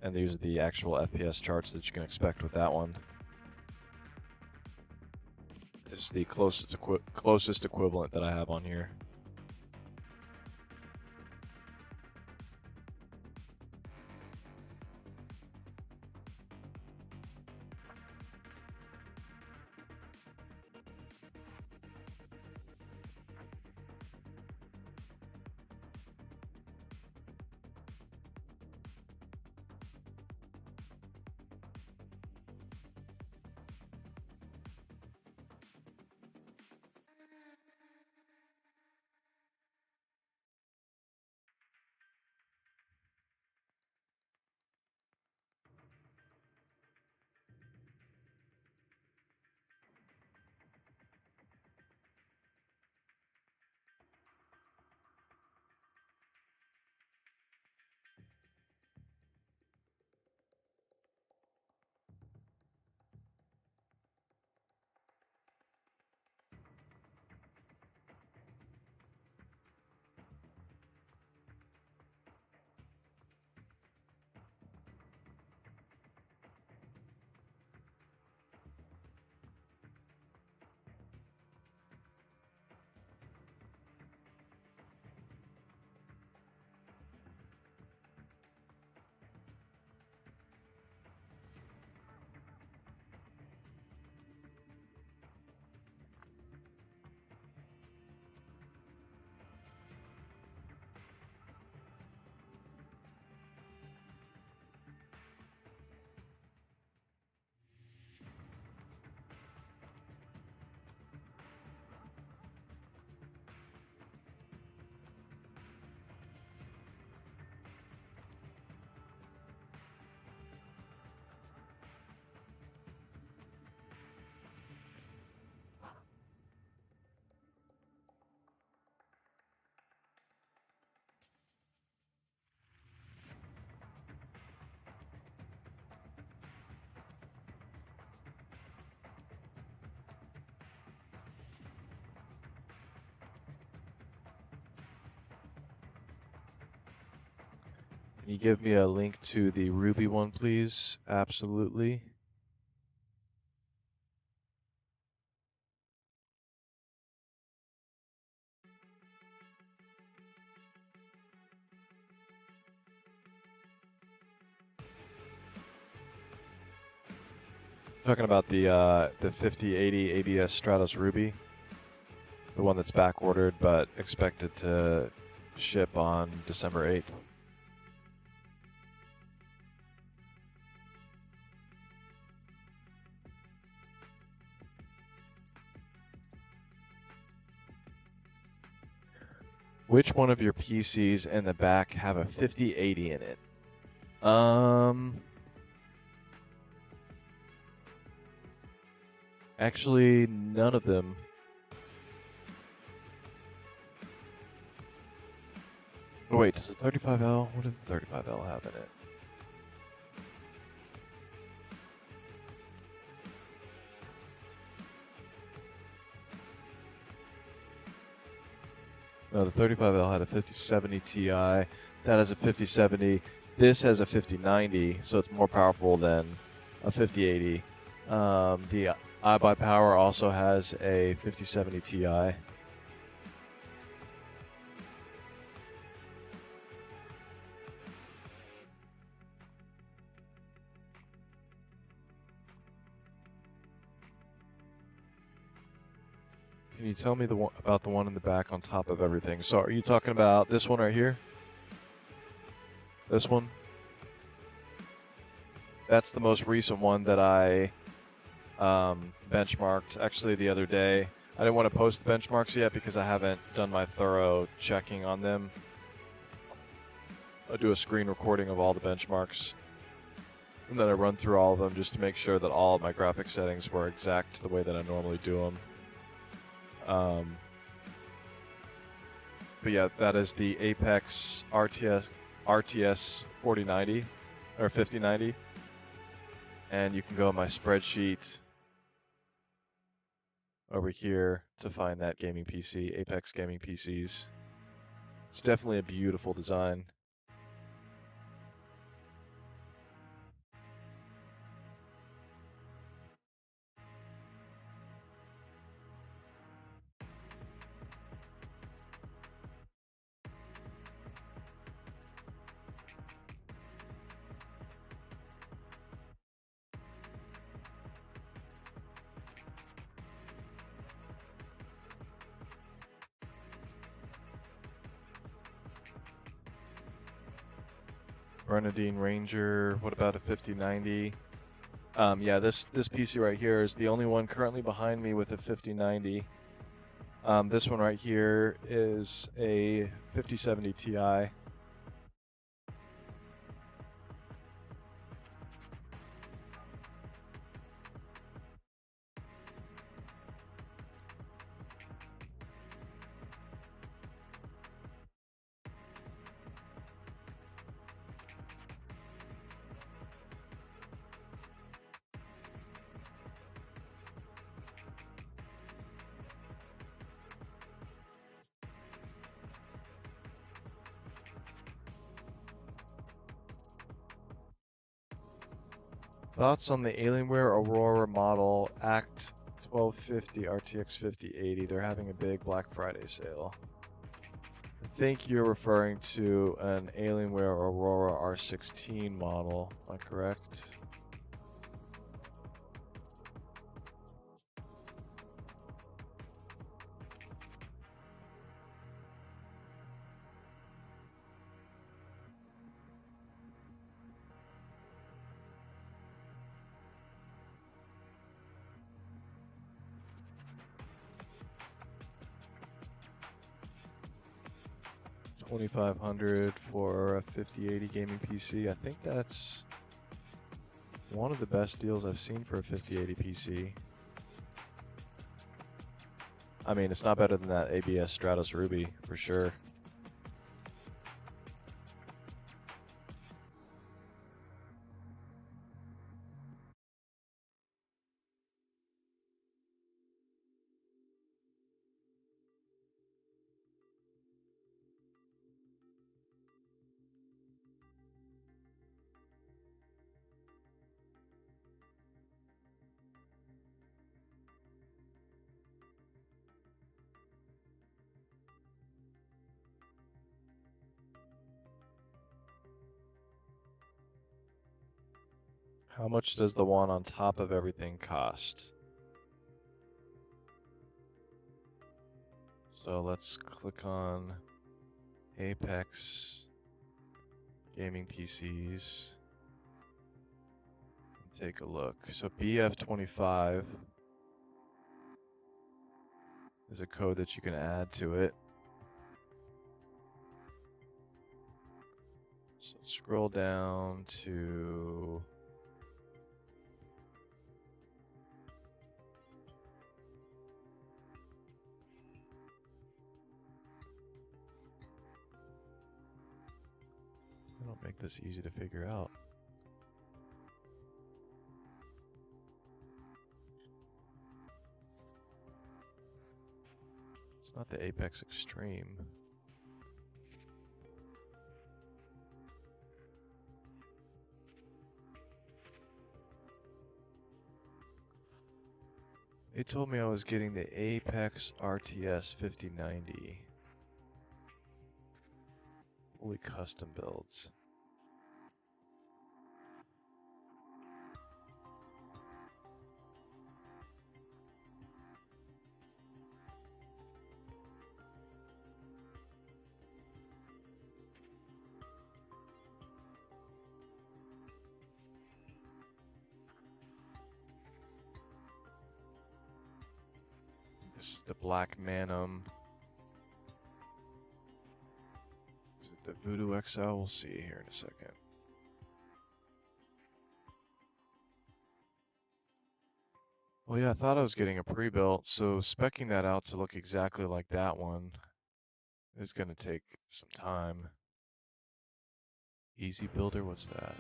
and these are the actual FPS charts that you can expect with that one. This is the closest equivalent that I have on here. Can you give me a link to the Ruby one, please? Absolutely. Talking about the 5080 ABS Stratos Ruby, the one that's back ordered but expected to ship on December 8th. Which one of your PCs in the back have a 5080 in it? Actually, none of them. Oh, wait, does the 35L? What does the 35L have in it? No, the 35L had a 5070 Ti. That has a 5070. This has a 5090, so it's more powerful than a 5080. The iBuyPower also has a 5070 Ti. Can you tell me about the one in the back on top of everything? So are you talking about this one right here? This one? That's the most recent one that I benchmarked actually the other day. I didn't want to post the benchmarks yet because I haven't done my thorough checking on them. I'll do a screen recording of all the benchmarks, and then I run through all of them just to make sure that all of my graphic settings were exact the way that I normally do them. But yeah, that is the Apex RTS 4090 or 5090, and you can go on my spreadsheet over here to find that gaming PC, Apex Gaming PCs. It's definitely a beautiful design. Grenadine Ranger, what about a 5090? Yeah, this PC right here is the only one currently behind me with a 5090. This one right here is a 5070 Ti. Thoughts on the Alienware Aurora model Act 1250 RTX 5080? They're having a big Black Friday sale. I think you're referring to an Alienware Aurora R16 model. Am I correct? $2,500 for a 5080 gaming PC. I think that's one of the best deals I've seen for a 5080 PC. I mean, it's not better than that ABS Stratos Ruby, for sure. How much does the one on top of everything cost? So let's click on Apex Gaming PCs and take a look. So BF25 is a code that you can add to it. So let's scroll down to I don't make this easy to figure out. It's not the Apex Extreme. They told me I was getting the Apex RTS 5090. Fully custom builds. This is the Black Manum. Is it the Voodoo XL? We'll see here in a second. Well, yeah, I thought I was getting a pre-built, so speccing that out to look exactly like that one is going to take some time. Easy Builder, what's that?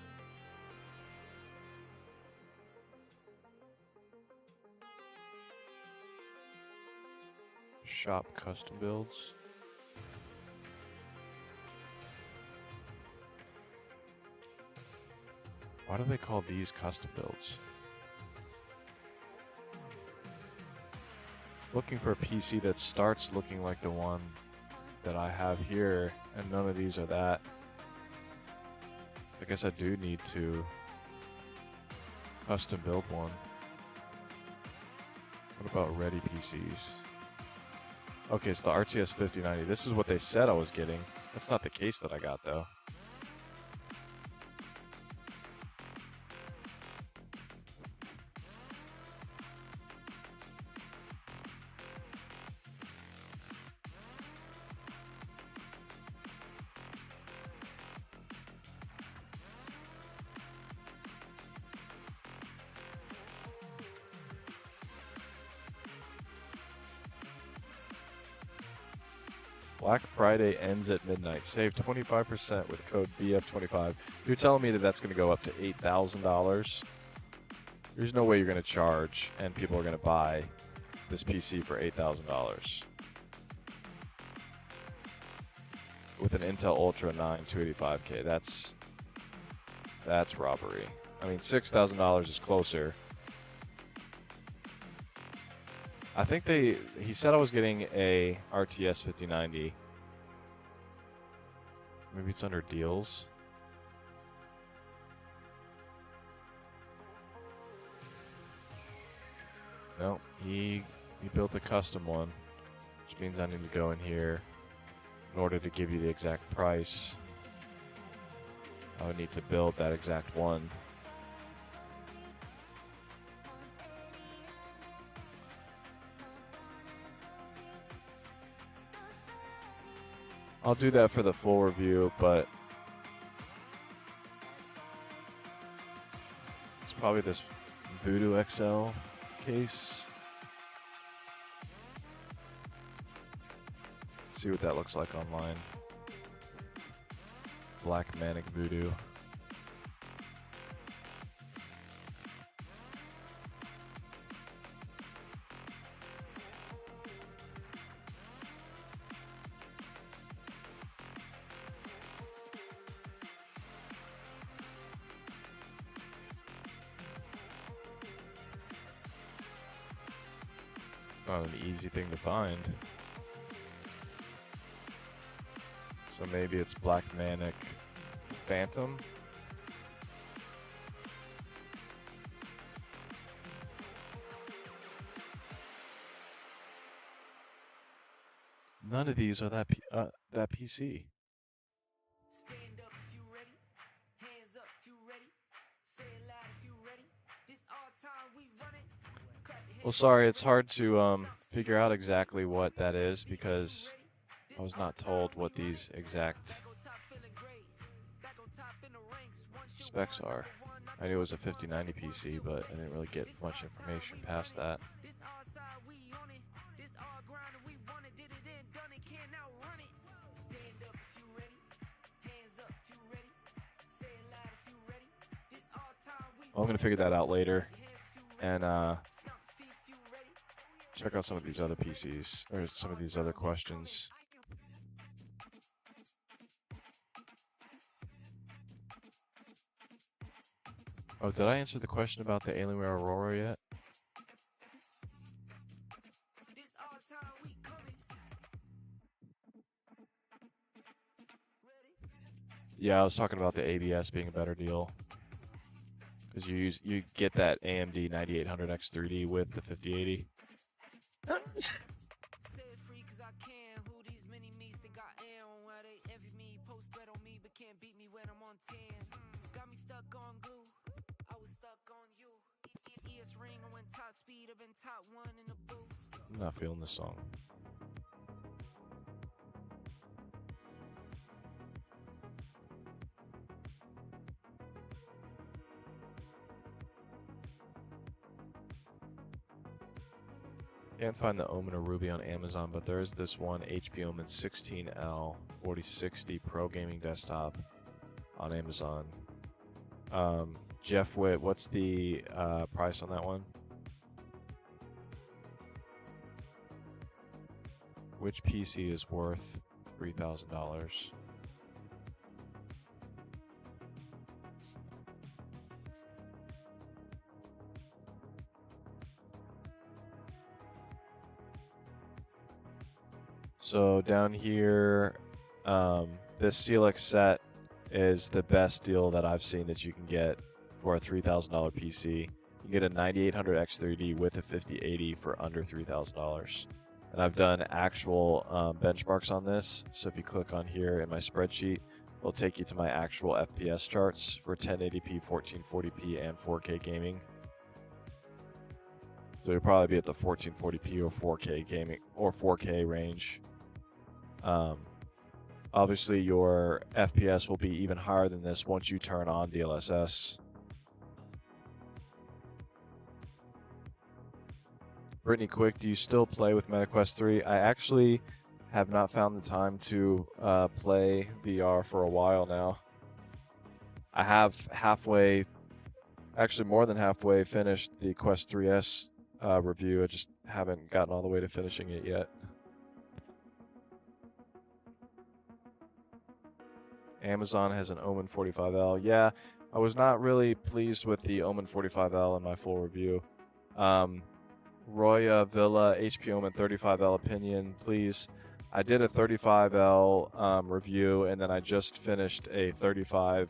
Shop custom builds. Why do they call these custom builds? Looking for a PC that starts looking like the one that I have here, and none of these are that. I guess I do need to custom build one. What about ready PCs? Okay, it's the RTS 5090. This is what they said I was getting. That's not the case that I got, though. Black Friday ends at midnight. Save 25% with code BF25. You're telling me that that's going to go up to $8,000? There's no way you're going to charge and people are going to buy this PC for $8,000. With an Intel Ultra 9 285K, that's robbery. I mean, $6,000 is closer. I think he said I was getting a RTS 5090. Maybe it's under deals. No, he built a custom one, which means I need to go in here in order to give you the exact price. I would need to build that exact one. I'll do that for the full review, but it's probably this Voodoo XL case. Let's see what that looks like online. Black Manic Voodoo. Not an easy thing to find. So maybe it's Black Manic Phantom. None of these are that PC. Stand up if you ready. Hands up if you ready. Say it loud if you ready. This all time we run it. Well, sorry, it's hard to figure out exactly what that is because I was not told what these exact specs are. I knew it was a 5090 PC, but I didn't really get much information past that. Well, I'm going to figure that out later and check out some of these other PCs, or some of these other questions. Oh, did I answer the question about the Alienware Aurora yet? Yeah, I was talking about the ABS being a better deal. Because you get that AMD 9800X 3D with the 5080. I'm not feeling this song. Can't find the Omen or Ruby on Amazon, but there is this one HP Omen 16L 4060 Pro Gaming Desktop on Amazon. Jeff Witt, what's the price on that one? Which PC is worth $3,000? So down here, this CLX Set is the best deal that I've seen that you can get for a $3,000 PC. You get a 9800X 3D with a 5080 for under $3,000. And I've done actual benchmarks on this. So if you click on here in my spreadsheet, it'll take you to my actual FPS charts for 1080p, 1440p, and 4K gaming. So you'll probably be at the 1440p or 4K gaming or 4K range. Obviously, your FPS will be even higher than this once you turn on DLSS. Brittany Quick, do you still play with MetaQuest 3? I actually have not found the time to play VR for a while now. I have halfway, actually more than halfway, finished the Quest 3S review. I just haven't gotten all the way to finishing it yet. Amazon has an Omen 45L. Yeah, I was not really pleased with the Omen 45L in my full review. Roya Villa, HP Omen 35L opinion, please. I did a 35L review, and then I just finished a 35L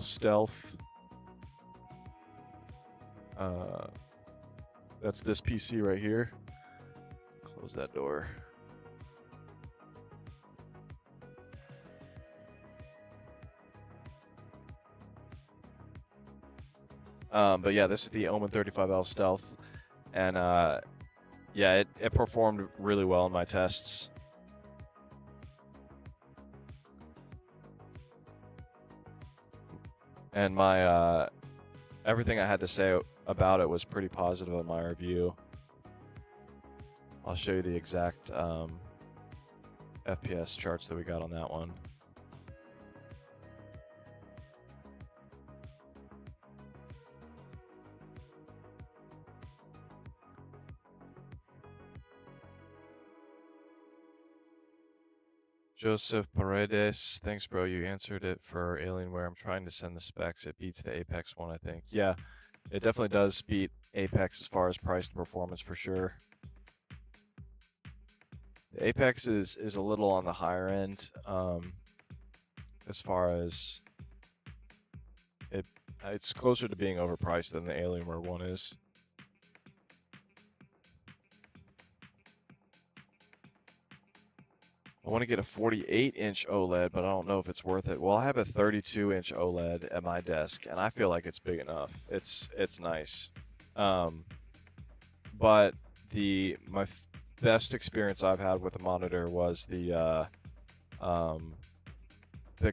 Stealth. That's this PC right here. Close that door. But yeah, this is the Omen 35L Stealth, and yeah, it performed really well in my tests. And my everything I had to say about it was pretty positive in my review. I'll show you the exact FPS charts that we got on that one. Joseph Paredes, thanks, bro. You answered it for Alienware. I'm trying to send the specs. It beats the Apex one, I think. Yeah, it definitely does beat Apex as far as price and performance for sure. The Apex is a little on the higher end as far as it's closer to being overpriced than the Alienware one is. I want to get a 48-inch OLED, but I don't know if it's worth it. Well, I have a 32-inch OLED at my desk, and I feel like it's big enough. It's nice. But my best experience I've had with the monitor was the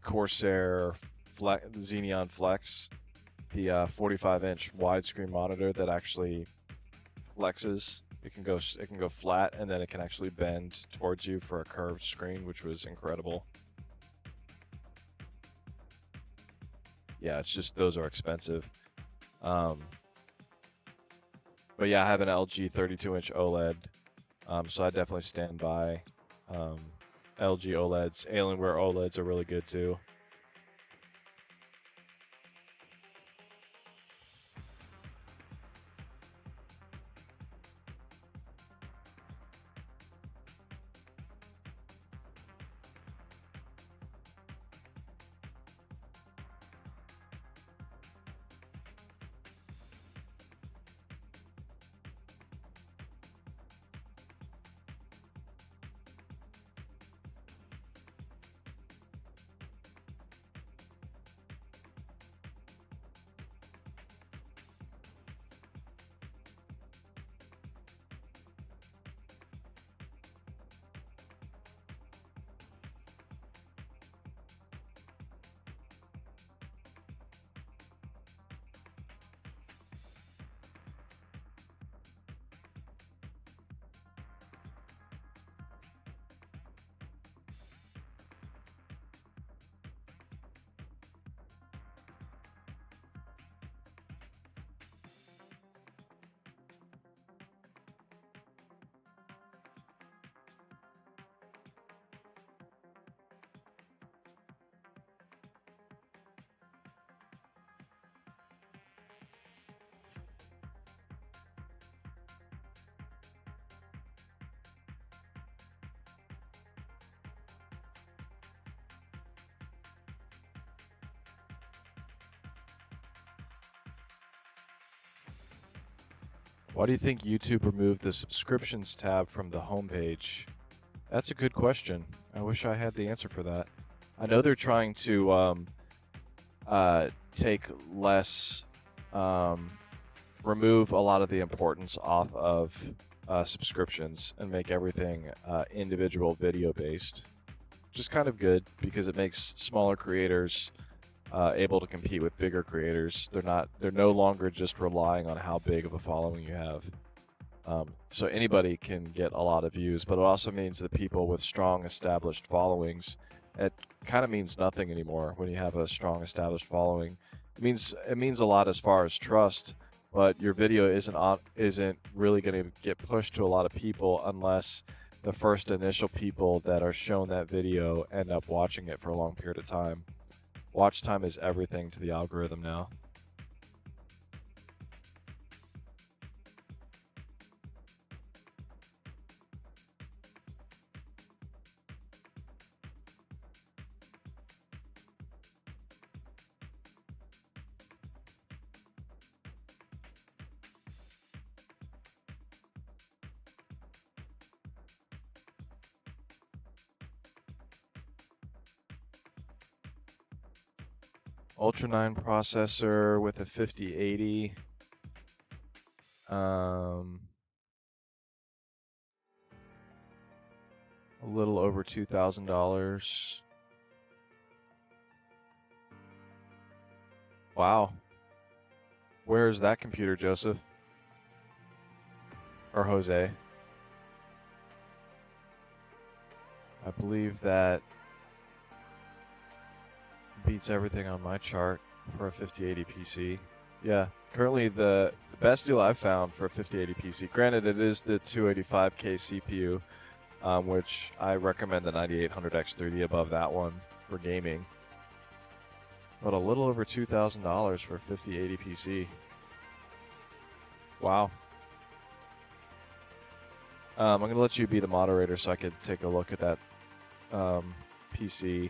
Corsair Xeneon Flex, the 45-inch widescreen monitor that actually flexes. It can go flat, and then it can actually bend towards you for a curved screen, which was incredible. Yeah, it's just those are expensive. But yeah, I have an LG 32-inch OLED, so I definitely stand by LG OLEDs. Alienware OLEDs are really good too. Why do you think YouTube removed the subscriptions tab from the homepage? That's a good question. I wish I had the answer for that. I know they're trying to take less, remove a lot of the importance off of subscriptions and make everything individual video based, which is kind of good because it makes smaller creators able to compete with bigger creators. They're no longer just relying on how big of a following you have. So anybody can get a lot of views, but it also means that people with strong established followings, it kind of means nothing anymore when you have a strong established following. It means a lot as far as trust, but your video isn't really going to get pushed to a lot of people unless the first initial people that are shown that video end up watching it for a long period of time. Watch time is everything to the algorithm now. Ultra 9 processor with a 5080. A little over $2,000. Wow. Where is that computer, Joseph? Or Jose? I believe that beats everything on my chart for a 5080 PC. Yeah, currently the best deal I've found for a 5080 PC, granted it is the 285K CPU, which I recommend the 9800X3D above that one for gaming. But a little over $2,000 for a 5080 PC. Wow. I'm going to let you be the moderator so I could take a look at that PC.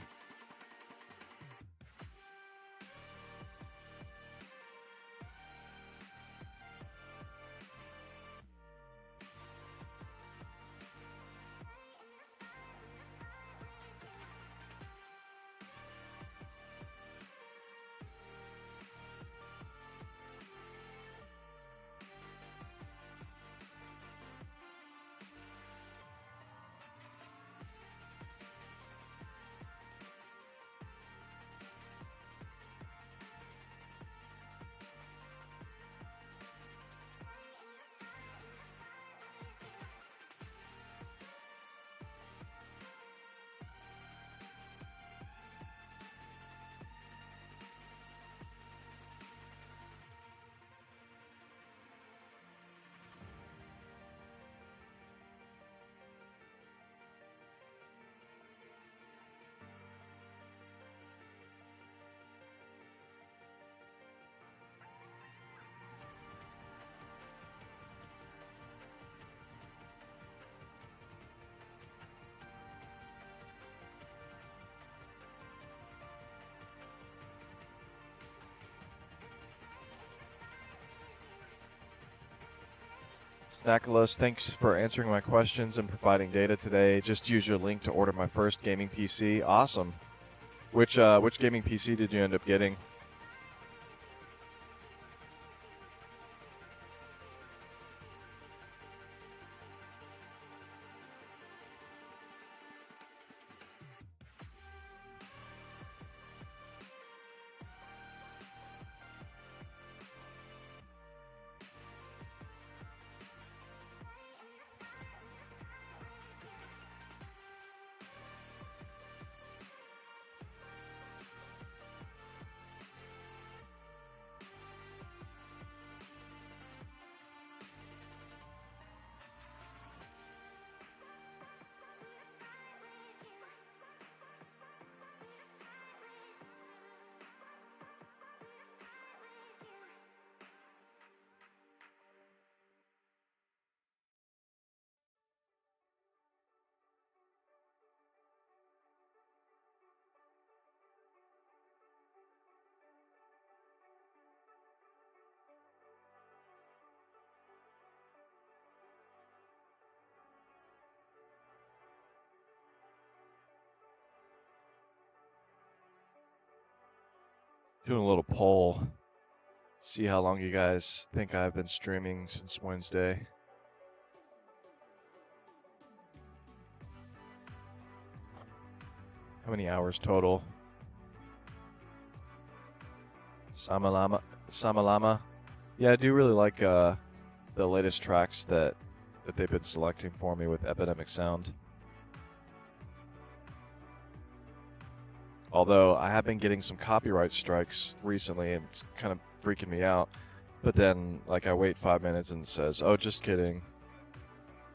Nicholas, thanks for answering my questions and providing data today. Just use your link to order my first gaming PC. Awesome. Which gaming PC did you end up getting? Doing a little poll. See how long you guys think I've been streaming since Wednesday. How many hours total? Samalama. Yeah, I do really like the latest tracks that they've been selecting for me with Epidemic Sound. Although I have been getting some copyright strikes recently, and it's kind of freaking me out. But then, like, I wait 5 minutes and it says, "Oh, just kidding.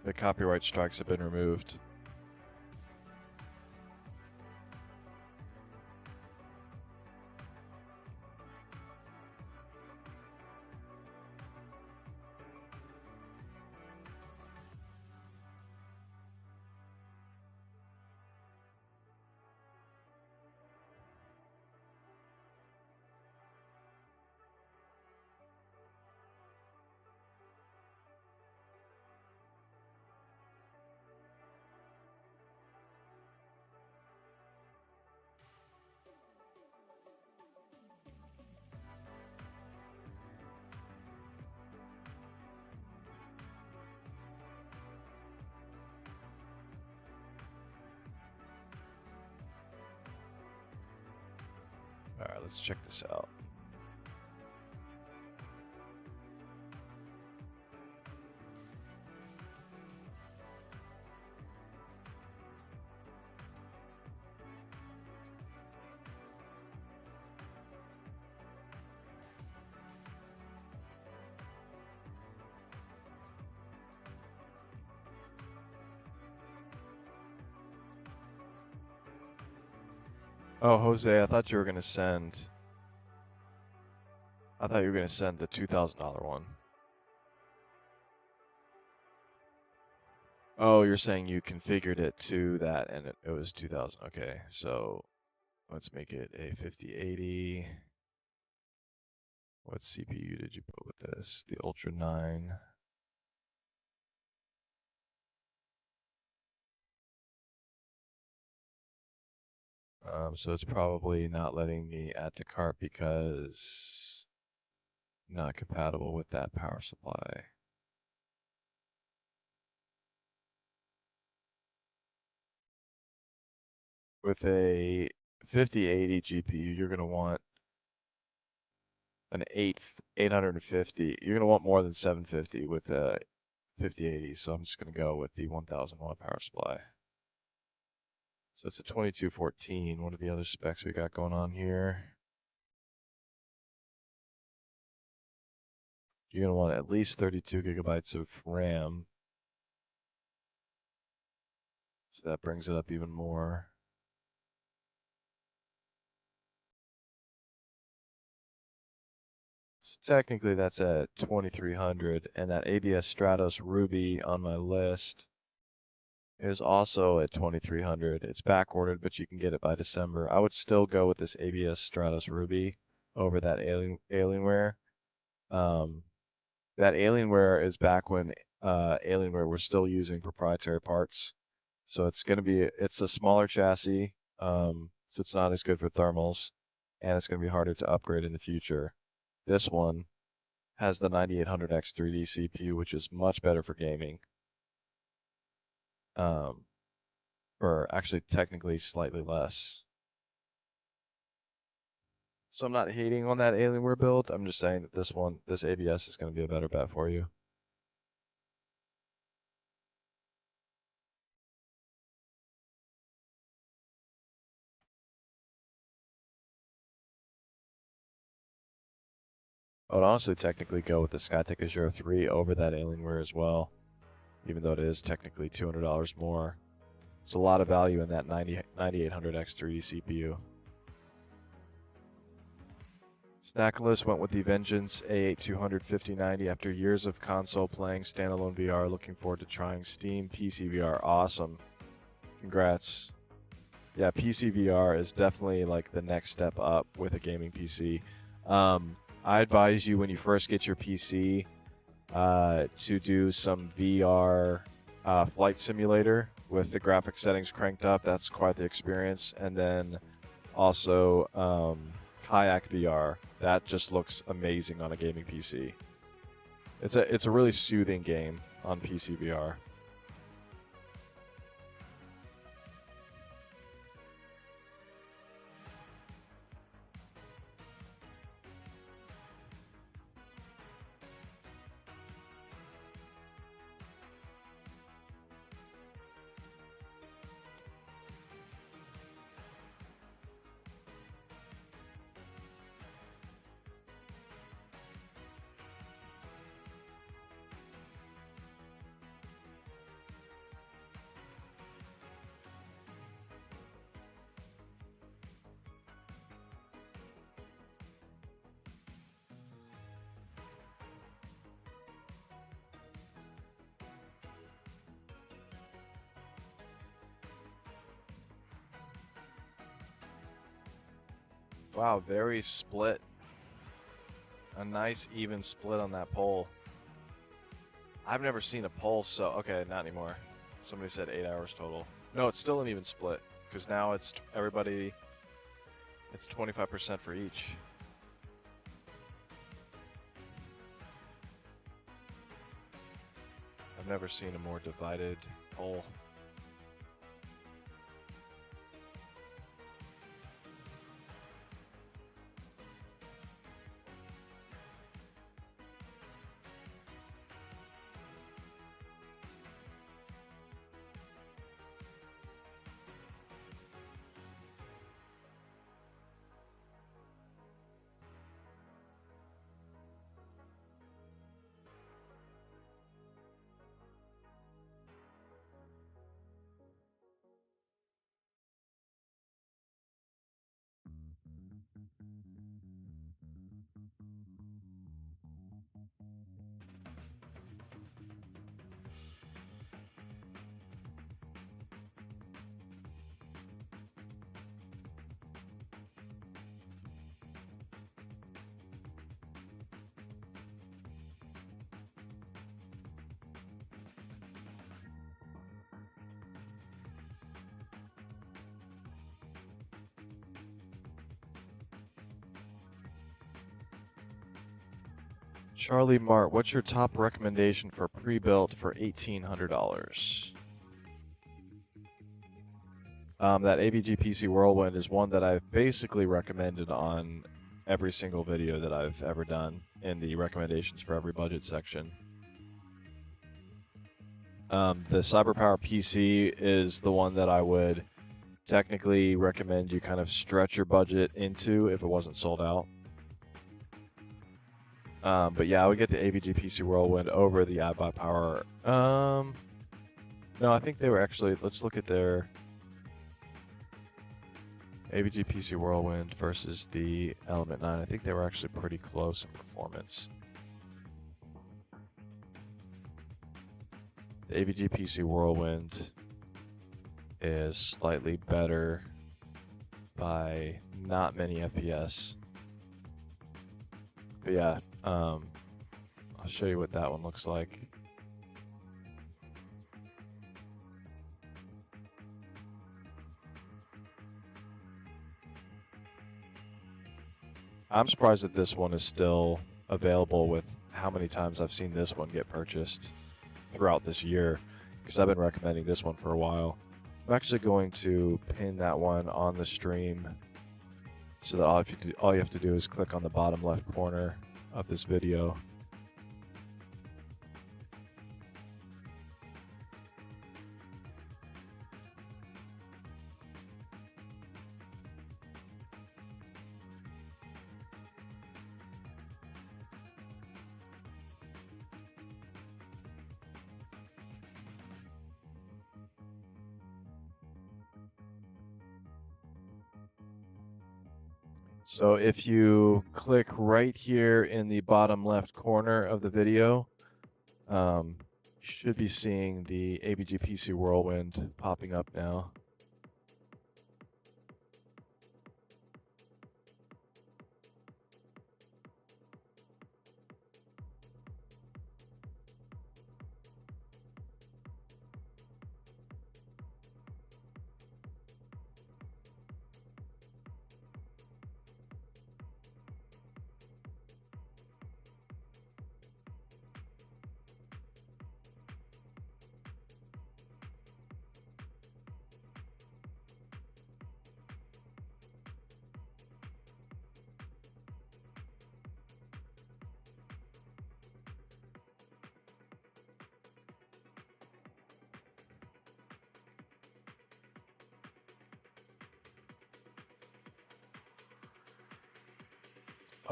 The copyright strikes have been removed." Alright, let's check this out. Oh, Jose, I thought you were gonna send. I thought you were gonna send the $2,000 one. Oh, you're saying you configured it to that and it was 2,000. Okay, so let's make it a 5080. What CPU did you put with this? The Ultra 9. So it's probably not letting me add to cart because not compatible with that power supply. With a 5080 GPU, you're gonna want an 850. You're gonna want more than 750 with a 5080. So I'm just gonna go with the 1,000 watt power supply. So it's a 2214. What are the other specs we got going on here? You're gonna want at least 32 gigabytes of RAM. So that brings it up even more. So technically that's at 2300, and that ABS Stratos Ruby on my list is also at 2300. It's back ordered, but you can get it by December. I would still go with this ABS Stratos Ruby over that Alienware. That Alienware is back when Alienware, we're still using proprietary parts. So it's a smaller chassis, so it's not as good for thermals, and it's going to be harder to upgrade in the future. This one has the 9800X 3D CPU, which is much better for gaming. Or actually technically slightly less. So I'm not hating on that Alienware build. I'm just saying that this ABS is going to be a better bet for you. I would honestly technically go with the Skytech Azure 3 over that Alienware as well, even though it is technically $200 more. It's a lot of value in that 9800X 3D CPU. Snackless went with the Vengeance A8200 5090 after years of console playing standalone VR. Looking forward to trying Steam PC VR. Awesome. Congrats. Yeah, PC VR is definitely like the next step up with a gaming PC. I advise you when you first get your PC to do some VR flight simulator with the graphic settings cranked up. That's quite the experience. And then also Kayak VR. That just looks amazing on a gaming PC. It's a really soothing game on PC VR. Wow, very split. A nice even split on that poll. I've never seen a poll so... Okay, not anymore. Somebody said 8 hours total. No, it's still an even split, because now it's everybody... It's 25% for each. I've never seen a more divided poll. Charlie Mart, what's your top recommendation for pre-built for $1,800? That AVG PC Whirlwind is one that I've basically recommended on every single video that I've ever done in the recommendations for every budget section. The CyberPower PC is the one that I would technically recommend you kind of stretch your budget into if it wasn't sold out. But yeah, I would get the AVG PC Whirlwind over the iBuyPower. No, I think they were actually... Let's look at their AVG PC Whirlwind versus the Element 9. I think they were actually pretty close in performance. The AVG PC Whirlwind is slightly better by not many FPS. But yeah, I'll show you what that one looks like. I'm surprised that this one is still available with how many times I've seen this one get purchased throughout this year, because I've been recommending this one for a while. I'm actually going to pin that one on the stream so that all you have to do is click on the bottom left corner of this video. So if you click right here in the bottom left corner of the video, you should be seeing the ABG PC Whirlwind popping up now.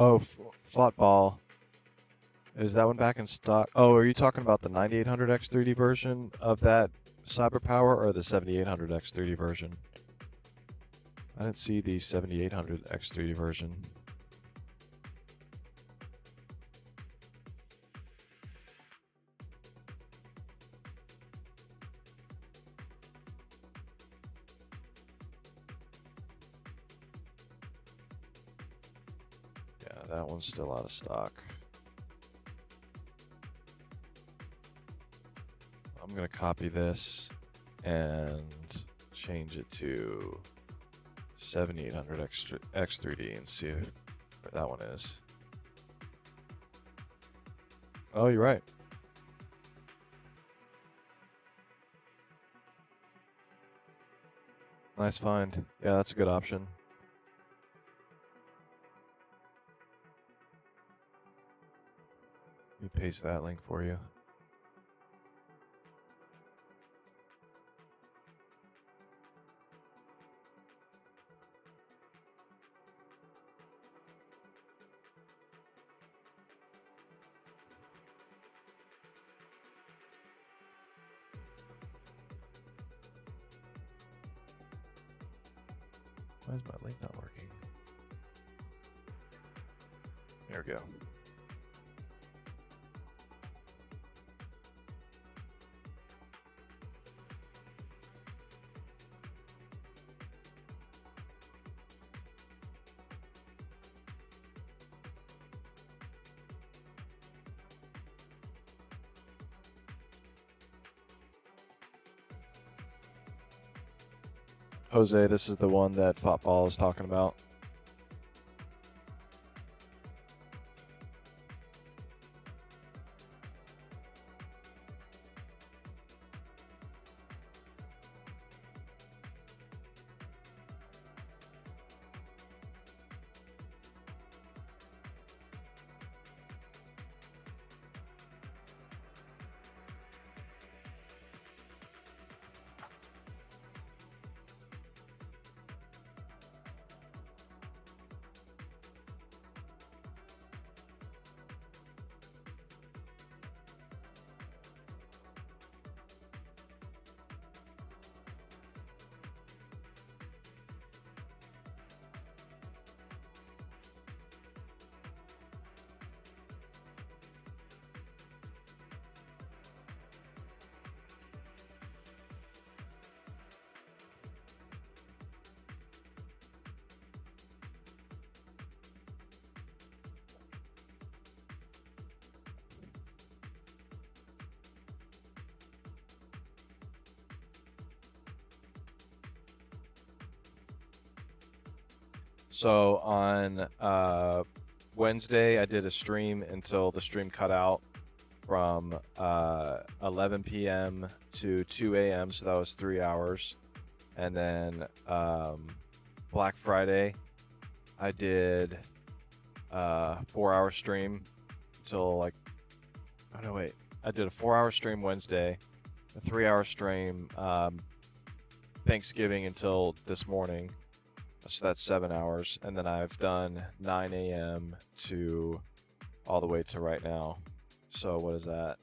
Oh, Flatball. Is that one back in stock? Oh, are you talking about the 9800X3D version of that CyberPower or the 7800X3D version? I didn't see the 7800X3D version. Yeah, that one's still out of stock. I'm going to copy this and change it to 7800X3D and see where that one is. Oh, you're right. Nice find. Yeah, that's a good option. Let me paste that link for you. Why is my link not working? There we go. Jose, this is the one that Fotball is talking about. So on Wednesday, I did a stream until the stream cut out from 11 p.m. to 2 a.m. So that was 3 hours. And then Black Friday, I did a 4-hour stream until like, oh no, wait. I did a 4-hour stream Wednesday, a 3-hour stream Thanksgiving until this morning. So that's 7 hours. And then I've done 9 a.m. to all the way to right now. So what is that?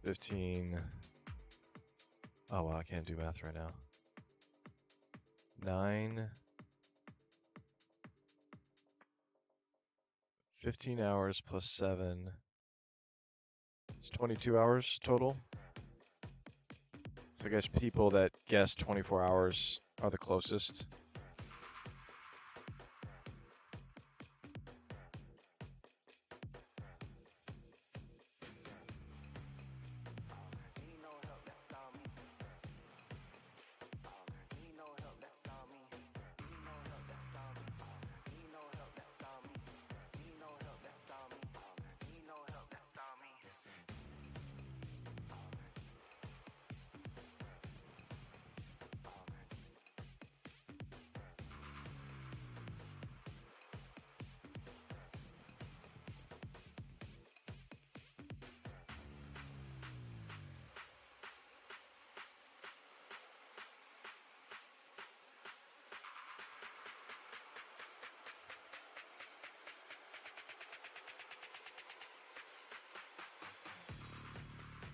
15. Oh, well, I can't do math right now. 9. 15 hours plus 7. It's 22 hours total. So I guess people that guess 24 hours are the closest.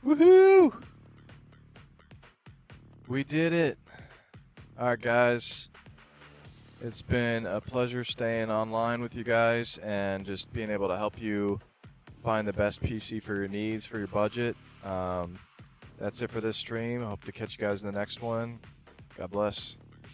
Woohoo! We did it. All right, guys. It's been a pleasure staying online with you guys and just being able to help you find the best PC for your needs, for your budget. That's it for this stream. I hope to catch you guys in the next one. God bless.